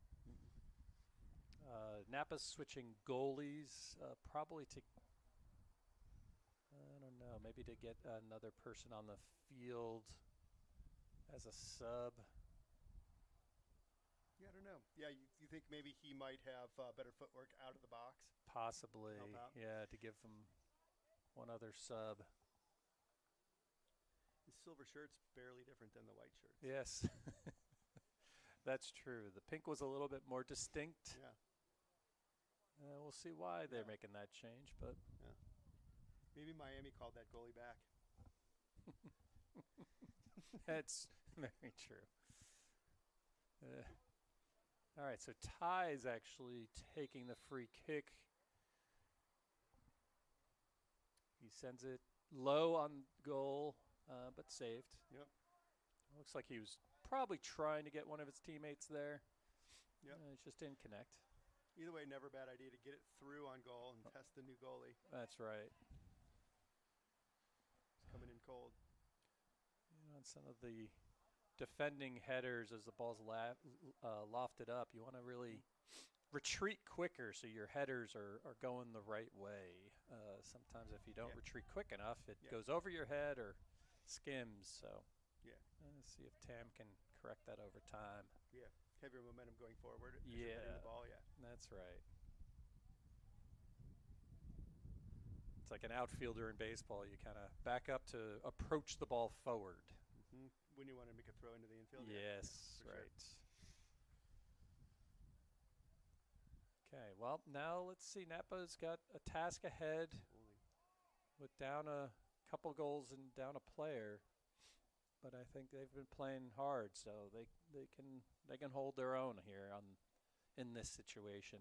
Napa's switching goalies, probably to, I don't know, maybe to get another person on the field as a sub. Yeah, I don't know. Yeah, you think maybe he might have better footwork out of the box? Possibly, Help out. yeah, to give them one other sub. His silver shirt's barely different than the white shirts. Yes, that's true. The pink was a little bit more distinct. Yeah. We'll see why they're making that change, but Yeah. Maybe Miami called that goalie back. that's very true. All right, so Ty is actually taking the free kick. He sends it low on goal, but saved. Yep. Looks like he was probably trying to get one of his teammates there. Yep. It just didn't connect. Either way, never a bad idea to get it through on goal and test the new goalie. That's right. He's coming in cold. On some of the defending headers as the ball's lofted up, you want to really retreat quicker so your headers are going the right way. Sometimes if you don't retreat quick enough, it goes over your head or skims. So let's see if Tam can correct that over time. Yeah, have your momentum going forward. Yeah, The ball. Yeah, that's right. It's like an outfielder in baseball. You kind of back up to approach the ball forward. When you want to make a throw into the infield. Yes, right. Sure. Okay, well, now let's see. Napa's got a task ahead with down a couple goals and down a player. But I think they've been playing hard, so they can hold their own here in this situation.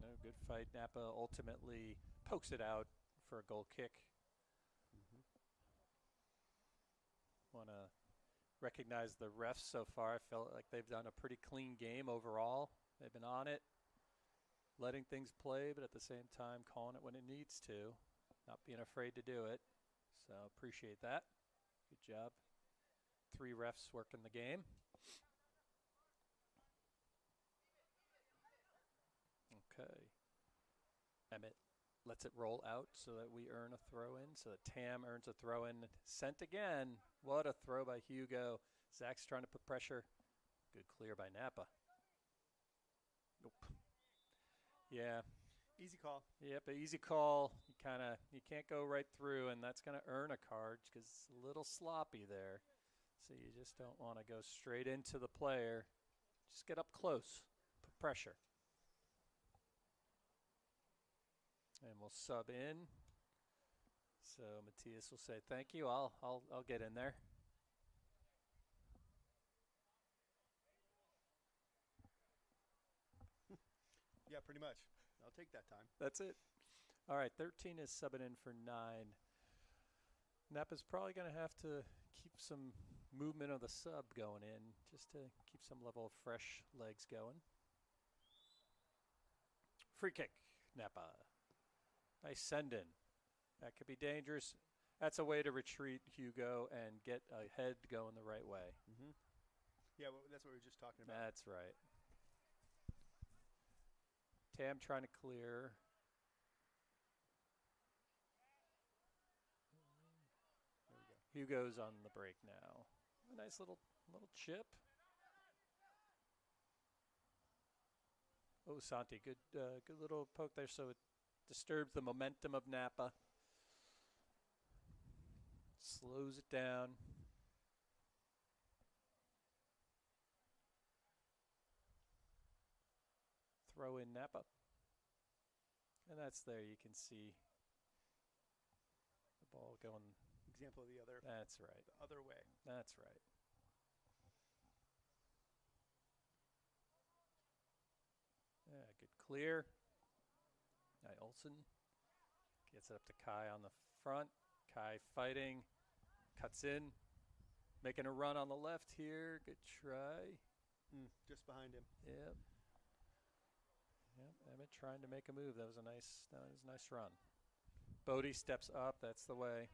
No, good fight. Napa ultimately pokes it out for a goal kick. Want to recognize the refs so far. I felt like they've done a pretty clean game overall. They've been on it, letting things play, but at the same time calling it when it needs to, not being afraid to do it. So appreciate that. Good job. 3 refs working the game. Okay. Emmett lets it roll out so that we earn a throw in, so that Tam earns a throw in. Sent again. What a throw by Hugo. Zach's trying to put pressure. Good clear by Napa. Nope. Yeah. Easy call. Yep, an easy call. You can't go right through, and that's going to earn a card because it's a little sloppy there. So you just don't want to go straight into the player. Just get up close. Put pressure. And we'll sub in. So Matthias will say, "Thank you. I'll get in there." Yeah, pretty much. I'll take that time. That's it. All right, 13 is subbing in for 9. Napa's probably going to have to keep some movement of the sub going in just to keep some level of fresh legs going. Free kick, Napa. Nice send in. That could be dangerous. That's a way to retreat Hugo and get a head going the right way. Yeah, that's what we were just talking about. That's right. Tam trying to clear. There we go. Hugo's on the break now. A nice little chip. Oh, Santi, good little poke there, so it disturbs the momentum of Napa. Slows it down. Throw in Napa. And that's there. You can see the ball going. Example of the other. That's right. The other way. That's right. Yeah, good clear. Now Olsen gets it up to Kai on the front. Kai fighting, cuts in, making a run on the left here. Good try. Just behind him. Yep. Yep. Emmett trying to make a move. That was a nice run. Bodie steps up. That's the way.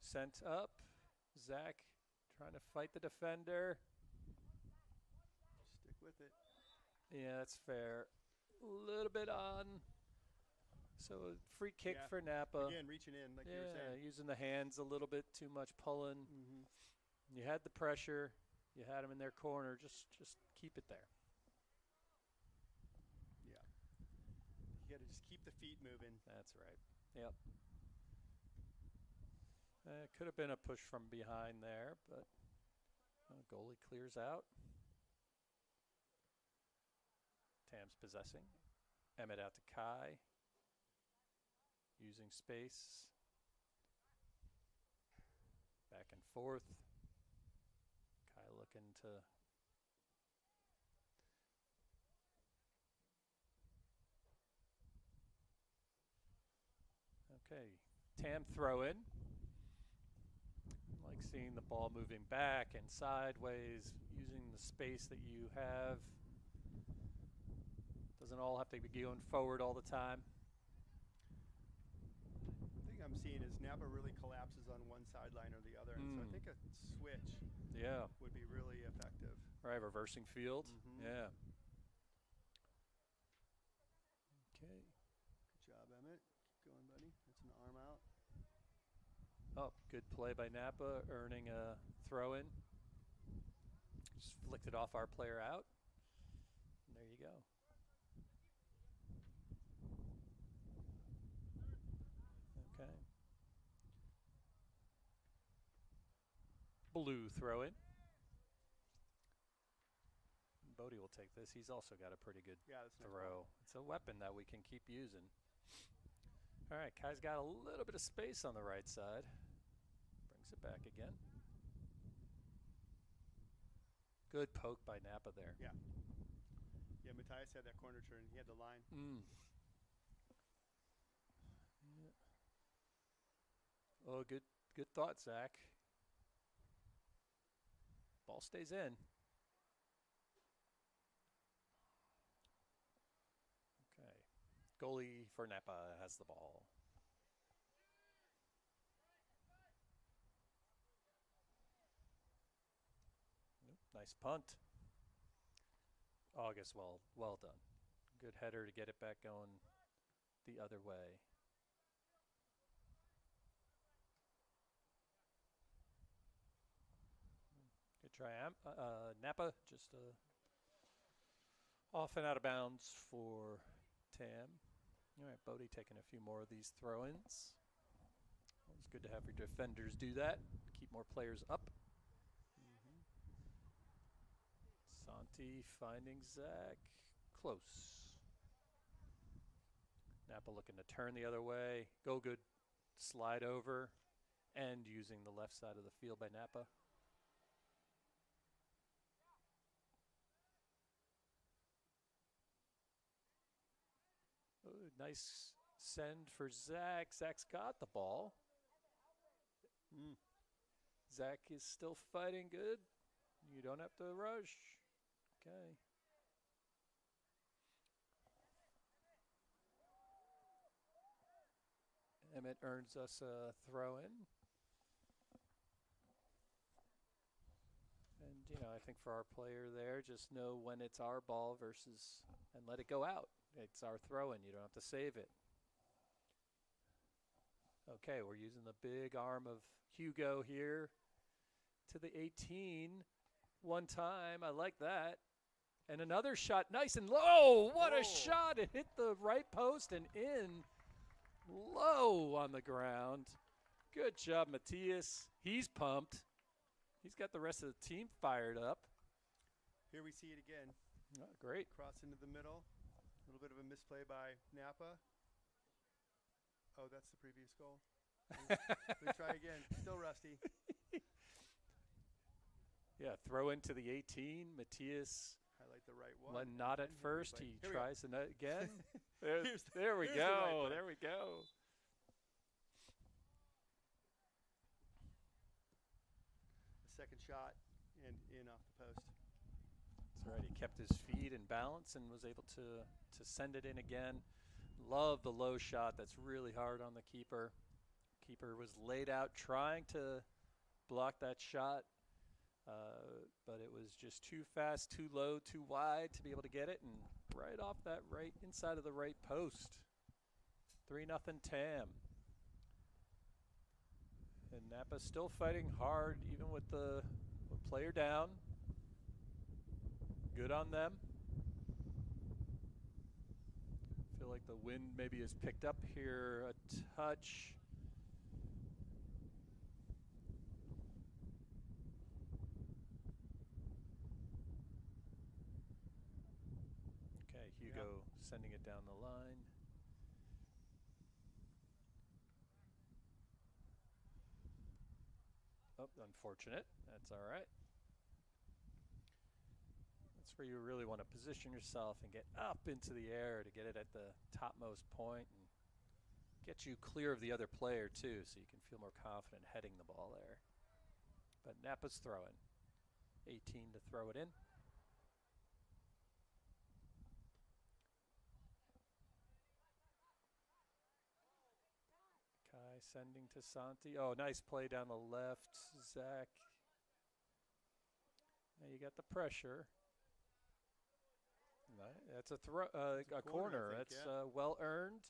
Sent up. Zach trying to fight the defender. Stick with it. Yeah, that's fair. A little bit on. So free kick for Napa. Again, reaching in like you were saying. Using the hands a little bit too much, pulling. You had the pressure. You had them in their corner. Just keep it there. Yeah. You got to just keep the feet moving. That's right. Yep. Could have been a push from behind there, but goalie clears out. Tam's possessing. Emmett out to Kai. Using space. Back and forth. Kai looking to... Okay, Tam throw in. Like seeing the ball moving back and sideways, using the space that you have. Doesn't all have to be going forward all the time. The thing I'm seeing is Napa really collapses on one sideline or the other, and so I think a switch would be really effective. Right, reversing field. Yeah. Okay. Good job, Emmett. Keep going, buddy. That's an arm out. Oh, good play by Napa, earning a throw-in. Just flicked it off our player out. And there you go. Okay. Blue throw-in. Bodie will take this. He's also got a pretty good throw. It's a weapon that we can keep using. All right, Kai's got a little bit of space on the right side. Brings it back again. Good poke by Napa there. Yeah. Yeah, Matthias had that corner turn. He had the line. Yeah. Oh, good thought, Zach. Ball stays in. Goalie for Napa has the ball. Nice punt. August, well done. Good header to get it back going the other way. Good try, Napa. Just off and out of bounds for Tam. All right, Bodie taking a few more of these throw-ins. It's good to have your defenders do that. Keep more players up. Santi finding Zach. Close. Napa looking to turn the other way. Go good. Slide over. And using the left side of the field by Napa. Nice send for Zach. Zach's got the ball. Zach is still fighting good. You don't have to rush. Okay. Emmett earns us a throw-in. And, you know, I think for our player there, just know when it's our ball versus, and let it go out. It's our throw-in. You don't have to save it. Okay, we're using the big arm of Hugo here to the 18. One time. I like that. And another shot. Nice and low. What a shot. It hit the right post and in low on the ground. Good job, Matthias. He's pumped. He's got the rest of the team fired up. Here we see it again. Oh, great. Cross into the middle. A little bit of a misplay by Napa. Oh, that's the previous goal. We try again. Still rusty. Yeah, throw into the 18. Matthias. Highlight the right one. Not at first. He tries it again. There we the go. Right there we go. The second shot and in off the post. That's right. He kept his feet in balance and was able to send it in again. Love the low shot. That's really hard on the keeper. Keeper was laid out trying to block that shot, but it was just too fast, too low, too wide to be able to get it, and right off that right inside of the right post. 3-0 Tam. And Napa still fighting hard, even with the player down. Good on them. Feel like the wind maybe has picked up here a touch. Hugo sending it down the line. Oh, unfortunate. That's all right. That's where you really want to position yourself and get up into the air to get it at the topmost point and get you clear of the other player too, so you can feel more confident heading the ball there. But Napa's throwing. 18 to throw it in. Kai sending to Santi. Oh, nice play down the left, Zach. Now you got the pressure. That's a throw, a corner. Think, that's well earned,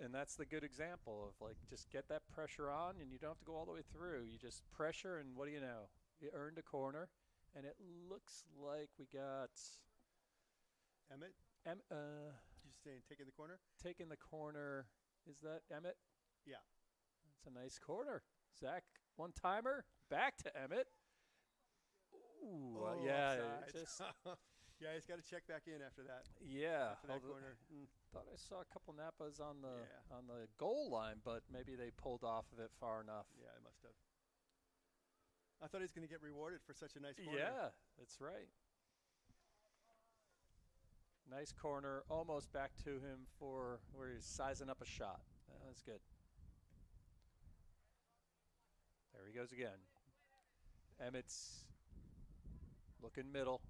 and that's the good example of like just get that pressure on, and you don't have to go all the way through. You just pressure, and what do you know? You earned a corner, and it looks like we got Emmett. You saying taking the corner? Taking the corner. Is that Emmett? Yeah. That's a nice corner. Zach, one timer, back to Emmett. Ooh, yeah, just yeah, he's got to check back in after that. Yeah, after that corner. Thought I saw a couple Napas on the goal line, but maybe they pulled off of it far enough. Yeah, I must have. I thought he was going to get rewarded for such a nice corner. Yeah, that's right. Nice corner, almost back to him for where he's sizing up a shot. That's good. There he goes again. Emmett's looking middle.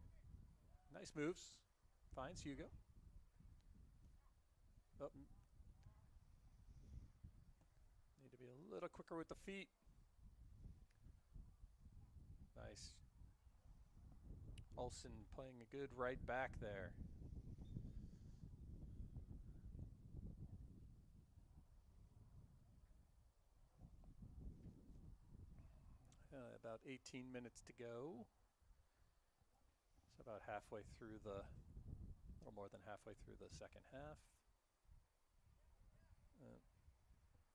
Nice moves. Finds Hugo. Oh. Need to be a little quicker with the feet. Nice. Olsen playing a good right back there. About 18 minutes to go. So about halfway through a little more than halfway through the second half.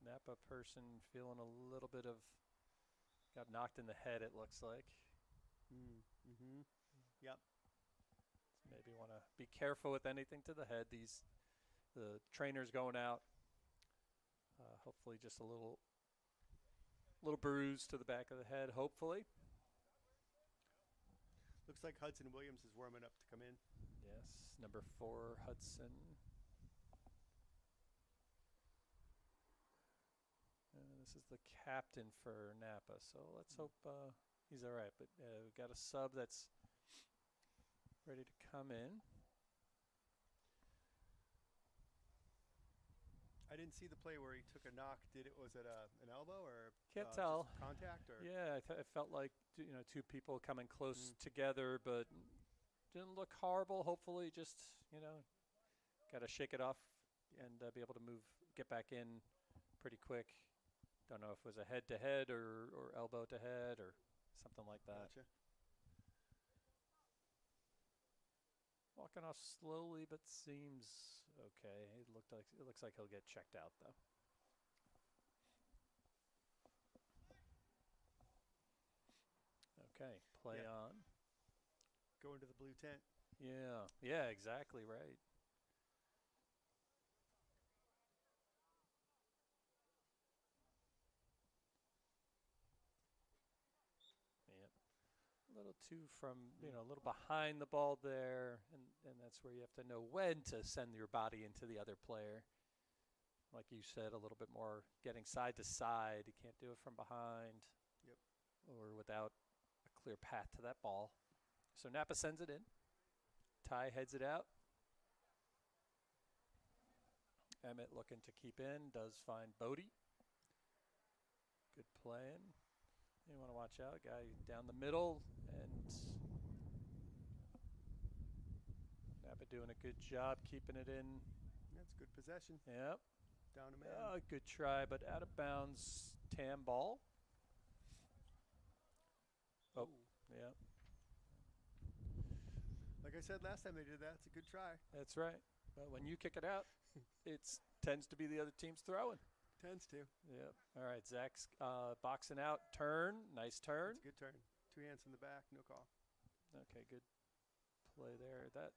Napa person feeling a little bit of, got knocked in the head it looks like. Yep. So maybe want to be careful with anything to the head. The trainer's going out. Hopefully just a little bruise to the back of the head, hopefully. Looks like Hudson Williams is warming up to come in. Yes, number 4, Hudson. This is the captain for Napa, so let's hope he's all right. But we've got a sub that's ready to come in. I didn't see the play where he took a knock. Was it an elbow or can't tell just contact? Or yeah, it felt like two people coming close together, but didn't look horrible. Hopefully, just got to shake it off and be able to get back in pretty quick. Don't know if it was a head to head or elbow to head or something like that. Gotcha. Walking off slowly, but seems okay. It looks like he'll get checked out though. Okay, play on. Go into the blue tent. Yeah, exactly right. A little too a little behind the ball there, and that's where you have to know when to send your body into the other player. Like you said, a little bit more getting side to side. You can't do it from behind. Yep. Or without a clear path to that ball. So Napa sends it in. Ty heads it out. Emmett looking to keep in, does find Bodie. Good playing. You want to watch out, guy down the middle, and Napa doing a good job keeping it in. That's good possession. Yep. Down a man. Good try, but out of bounds. Tam ball. Oh, yeah. Like I said last time they did that, it's a good try. That's right. But when you kick it out, it tends to be the other team's throwing. Tends to. Yep. All right, Zach's boxing out. Turn. Nice turn. That's a good turn. 2 hands in the back. No call. Okay, good play there. That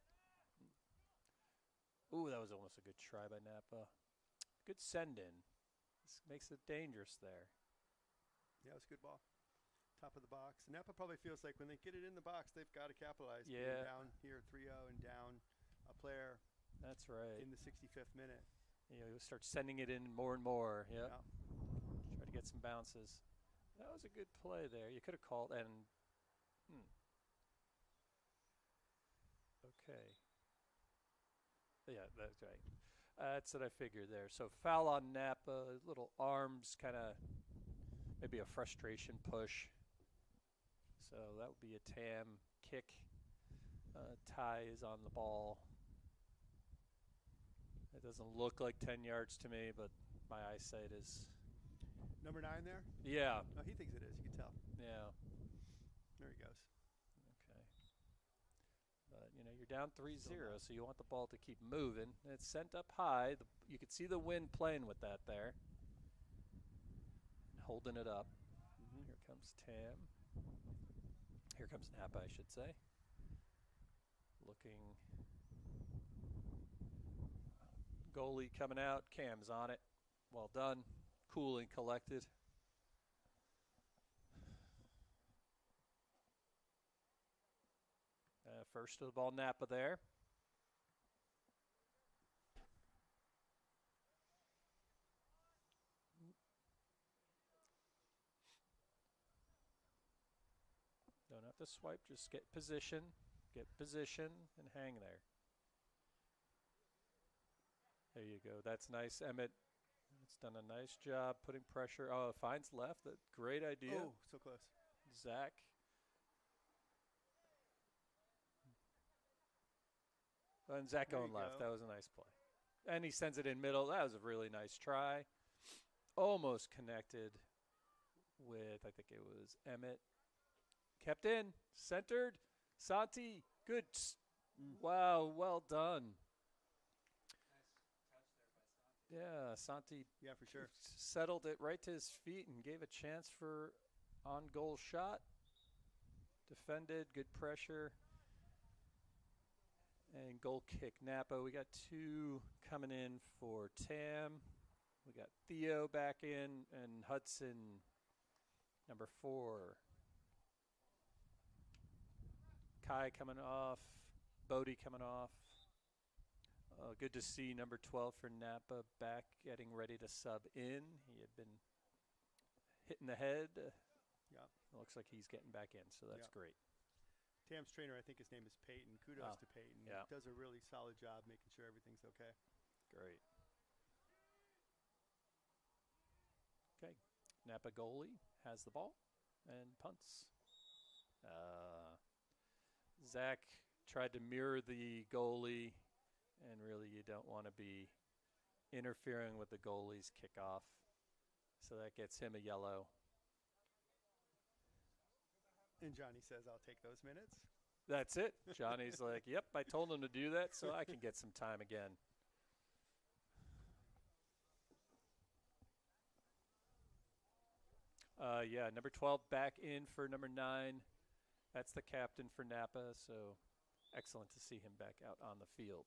Ooh, that was almost a good try by Napa. Good send in. This makes it dangerous there. Yeah, it was a good ball. Top of the box. Napa probably feels like when they get it in the box, they've got to capitalize. Yeah. Being down here 3-0 and down a player. That's right. In the 65th minute. You start sending it in more and more. Yep. Yeah. Try to get some bounces. That was a good play there. You could have called and. Okay. Yeah, that's right. That's what I figured there. So foul on Napa. Little arms, kind of maybe a frustration push. So that would be a Tam kick. Ty is on the ball. It doesn't look like 10 yards to me, but my eyesight is. Number 9 there? Yeah. No, he thinks it is. You can tell. Yeah. There he goes. Okay. But, you're down 3-0, so you want the ball to keep moving. It's sent up high. You could see the wind playing with that there. Holding it up. Mm-hmm. Here comes Tam. Here comes Napa, I should say. Looking. Goalie coming out. Cam's on it. Well done. Cool and collected. First to the ball, Napa there. Don't have to swipe, just get position, and hang there. There you go. That's nice, Emmett. It's done a nice job putting pressure. Oh, finds left. Great idea. Oh, so close. Zach. And Zach going left. That was a nice play. And he sends it in middle. That was a really nice try. Almost connected with, I think it was Emmett. Kept in. Centered. Santi. Good. Wow, well done. Yeah, Santi. Yeah, for sure. Settled it right to his feet and gave a chance for on-goal shot. Defended, good pressure. And goal kick, Napa. We got 2 coming in for Tam. We got Theo back in and Hudson, number 4. Kai coming off. Bodie coming off. Good to see number 12 for Napa back, getting ready to sub in. He had been hitting the head. Yeah. It looks like he's getting back in, so that's great. Tam's trainer, I think his name is Peyton. Kudos to Peyton. Yeah. He does a really solid job making sure everything's okay. Great. Okay. Napa goalie has the ball and punts. Zach tried to mirror the goalie, and really you don't want to be interfering with the goalie's kickoff. So that gets him a yellow. And Johnny says, I'll take those minutes. That's it. Johnny's like, yep, I told him to do that so I can get some time again. Yeah, number 12 back in for number 9. That's the captain for Napa, so excellent to see him back out on the field.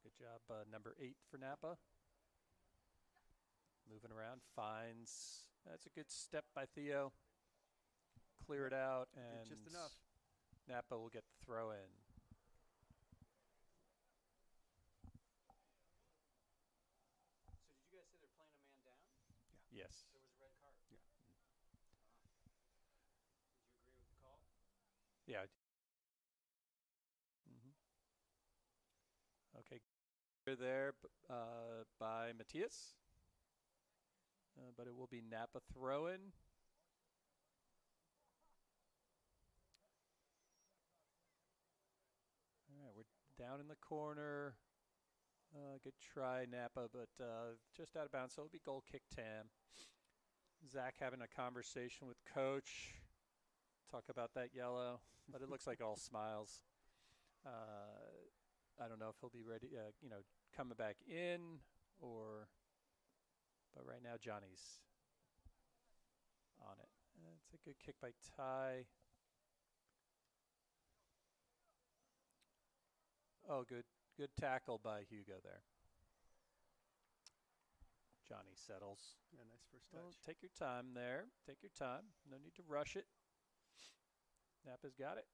Good job, number 8 for Napa. Moving around, finds. That's a good step by Theo. Clear it out, and just enough. Napa will get the throw in. So did you guys say they're playing a man down? Yeah. Yes. There was a red card? Yeah. Did you agree with the call? Yeah. Okay. There by Matthias. But it will be Napa throw-in. All right, we're down in the corner. Good try, Napa, but just out of bounds, so it'll be goal kick Tam. Zach having a conversation with coach. Talk about that yellow, but it looks like all smiles. I don't know if he'll be ready, coming back in or... But right now, Johnny's on it. It's a good kick by Ty. Oh, good tackle by Hugo there. Johnny settles. Yeah, nice first Well, touch. take your time there. Take your time. No need to rush it. Napa's got it.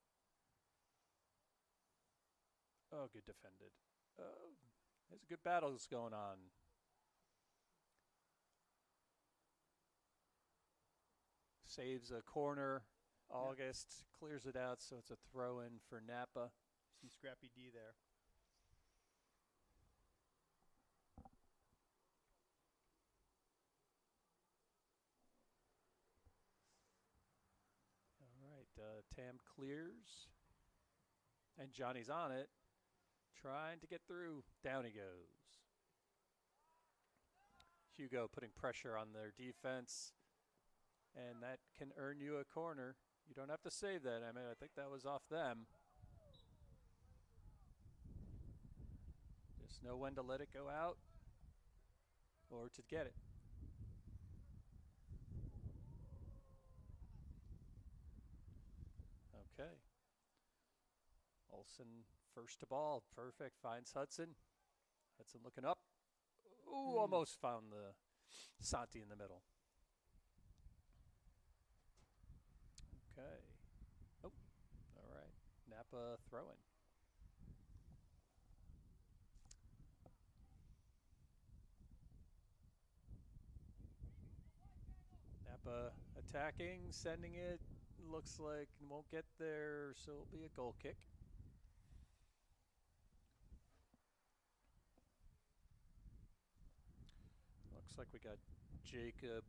Oh, good defended. Oh, there's good battles going on. Saves a corner. August clears it out, so it's a throw in for Napa. Some scrappy D there. All right, Tam clears. And Johnny's on it, trying to get through. Down he goes. Hugo putting pressure on their defense, and that can earn you a corner. You don't have to save that. I mean, I think that was off them. Just know when to let it go out or to get it. Okay. Olsen first to ball. Perfect. Finds Hudson. Hudson looking up. Ooh, almost found the Santi in the middle. Okay. Oh, all right. Napa throwing. Napa attacking, sending it. Looks like won't get there, so it'll be a goal kick. Looks like we got Jacob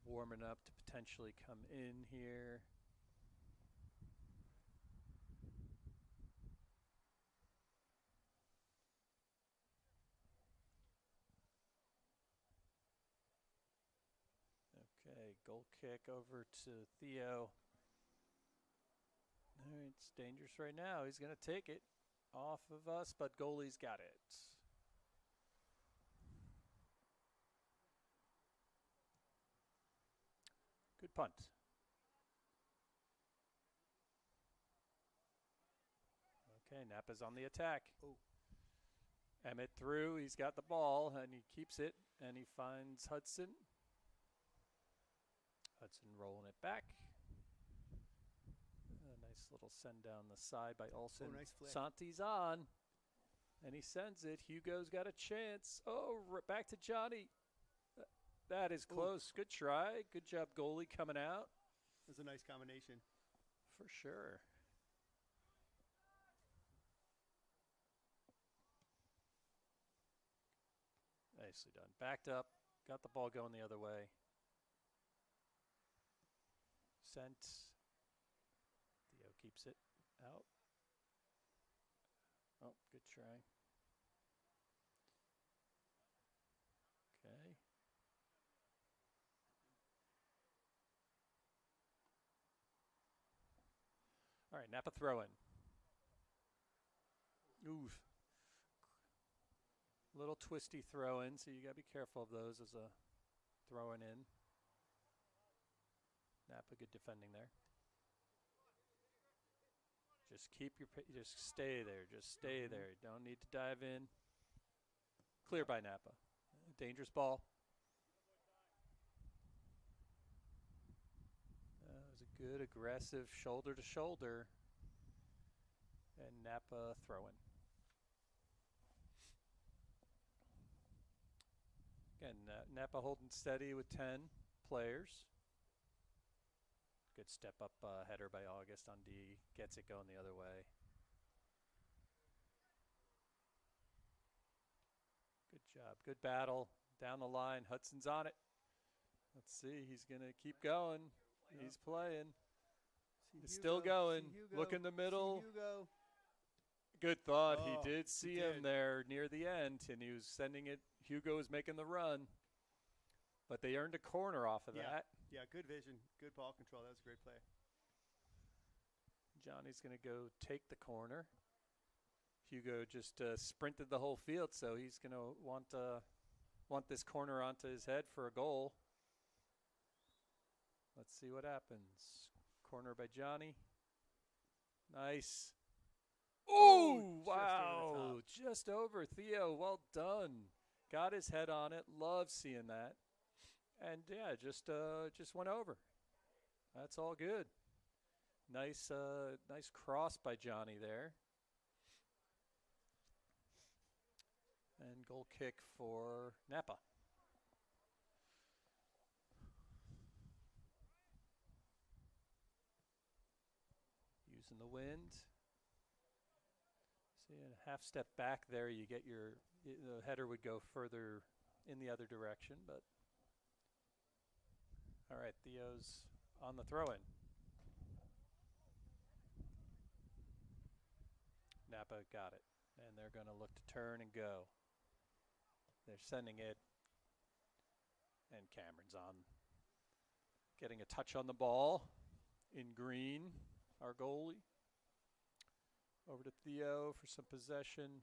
warming up to potentially come in here. Okay, goal kick over to Theo. All right, it's dangerous right now. He's going to take it off of us, but goalie's got it. Good punt. Okay, Napa's on the attack. Oh. Emmett through. He's got the ball, and he keeps it, and he finds Hudson. Hudson rolling it back. A nice little send down the side by Olsen. Oh, nice flick. Santi's on, and he sends it. Hugo's got a chance. Oh, back to Johnny. That is close. Good try. Good job, goalie, coming out. It was a nice combination. For sure. Nicely done. Backed up. Got the ball going the other way. Sent. Theo keeps it out. Oh, good try. Okay. All right, Napa throw-in. Oof. Little twisty throw-in, so you got to be careful of those as a throwing in. Napa, good defending there. Just just stay there. Just stay there. Don't need to dive in. Clear by Napa. Dangerous ball. That was a good aggressive shoulder to shoulder. And Napa throwing. Again, Napa holding steady with 10 players. Good step up header by August on D. Gets it going the other way. Good job. Good battle. Down the line. Hudson's on it. Let's see. He's going to keep going. He's playing. He's still going. Look in the middle. Good thought. He did see him there near the end, and he was sending it. Hugo was making the run. But they earned a corner off of that. Yeah, good vision. Good ball control. That was a great play. Johnny's going to go take the corner. Hugo just sprinted the whole field, so he's going to want this corner onto his head for a goal. Let's see what happens. Corner by Johnny. Nice. Oh, just over the wow. top. Just over. Theo, well done. Got his head on it. Love seeing that. And, yeah, just went over. That's all good. Nice cross by Johnny there. And goal kick for Napa. Using the wind. See, a half step back there, you get the header would go further in the other direction, but all right, Theo's on the throw-in. Napa got it, and they're going to look to turn and go. They're sending it, and Cameron's on. Getting a touch on the ball in green, our goalie. Over to Theo for some possession.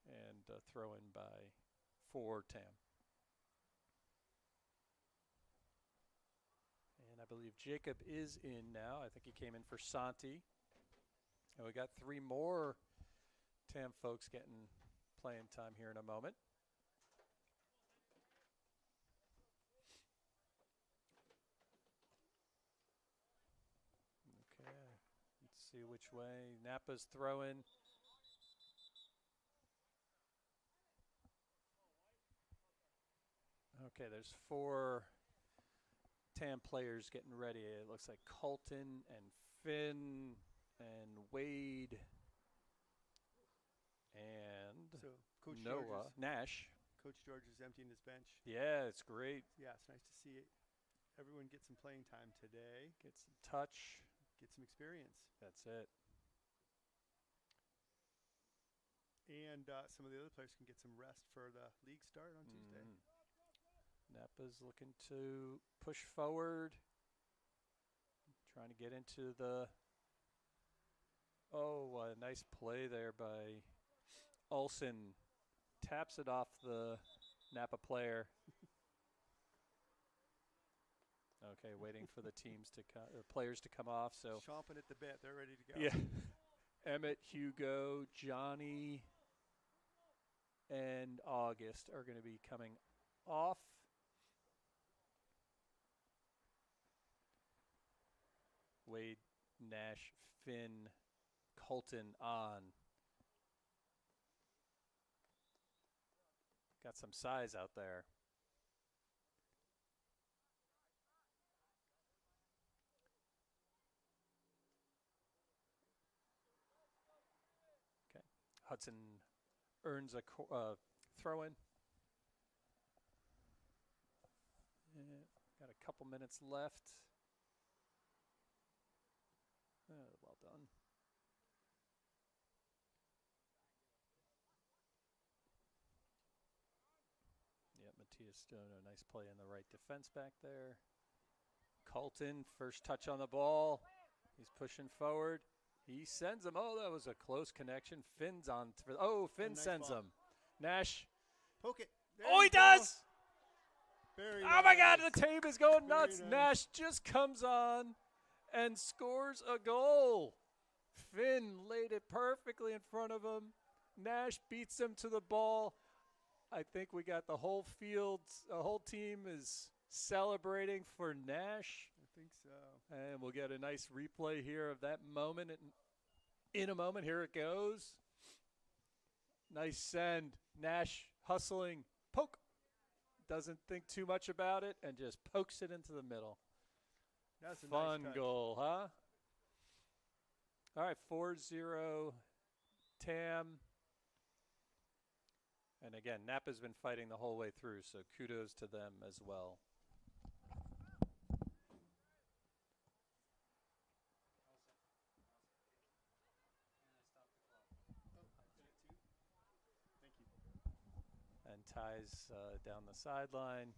And throw in for Tam. And I believe Jacob is in now. I think he came in for Santi. And we got 3 more Tam folks getting playing time here in a moment. Okay, let's see which way. Napa's throwing. Okay, there's 4 Tam players getting ready. It looks like Colton and Finn and Wade and So Coach Noah Nash. Coach George is emptying his bench. Yeah, it's great. Yeah, it's nice to see everyone get some playing time today. Get some touch. Get some experience. That's it. And some of the other players can get some rest for the league start on Tuesday. Napa's looking to push forward. Trying to get into the... Oh, a nice play there by Olsen. Taps it off the Napa player. Okay, waiting for the players to come off. So chomping at the bit, they're ready to go. Yeah, Emmett, Hugo, Johnny, and August are going to be coming off. Wade, Nash, Finn, Colton on. Got some size out there. Okay, Hudson earns a throw-in. Got a couple minutes left. Well done. Yeah, Matthias doing a nice play in the right defense back there. Colton, first touch on the ball. He's pushing forward. He sends him. Oh, that was a close connection. Finn's on. Finn nice sends him. Nash. Poke it. There he does! Very nice. My God, the tape is going nuts. Nice. Nash just comes on and scores a goal. Finn laid it perfectly in front of him. Nash beats him to the ball. I think we got the whole field, the whole team is celebrating for Nash. I think so. And we'll get a nice replay here of that moment. In a moment, here it goes. Nice send. Nash hustling. Poke. Doesn't think too much about it and just pokes it into the middle. That's a fun nice goal, huh? All right, 4-0 Tam. And again, Napa's been fighting the whole way through, so kudos to them as well. And ties down the sideline.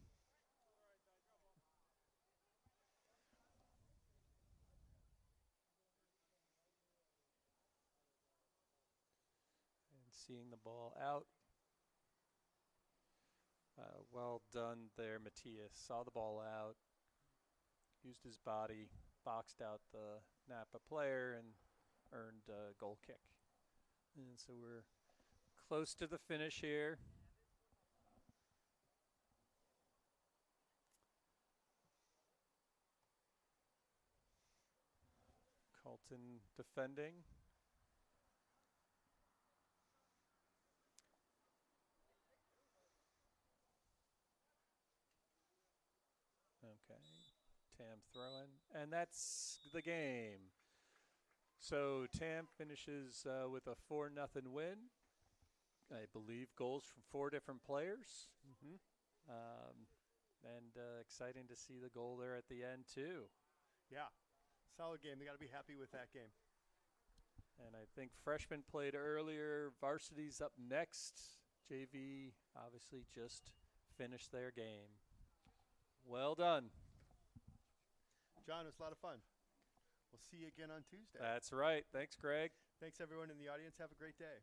And seeing the ball out. Well done there, Matthias. Saw the ball out, used his body, boxed out the Napa player, and earned goal kick. And so we're close to the finish here. Colton defending. Okay, Tam throwing, and that's the game. So Tam finishes with a 4-0 win. I believe goals from 4 different players. Mm-hmm. And exciting to see the goal there at the end, too. Yeah, solid game. They got to be happy with that game. And I think freshmen played earlier. Varsity's up next. JV obviously just finished their game. Well done. John, it was a lot of fun. We'll see you again on Tuesday. That's right. Thanks, Greg. Thanks, everyone in the audience. Have a great day.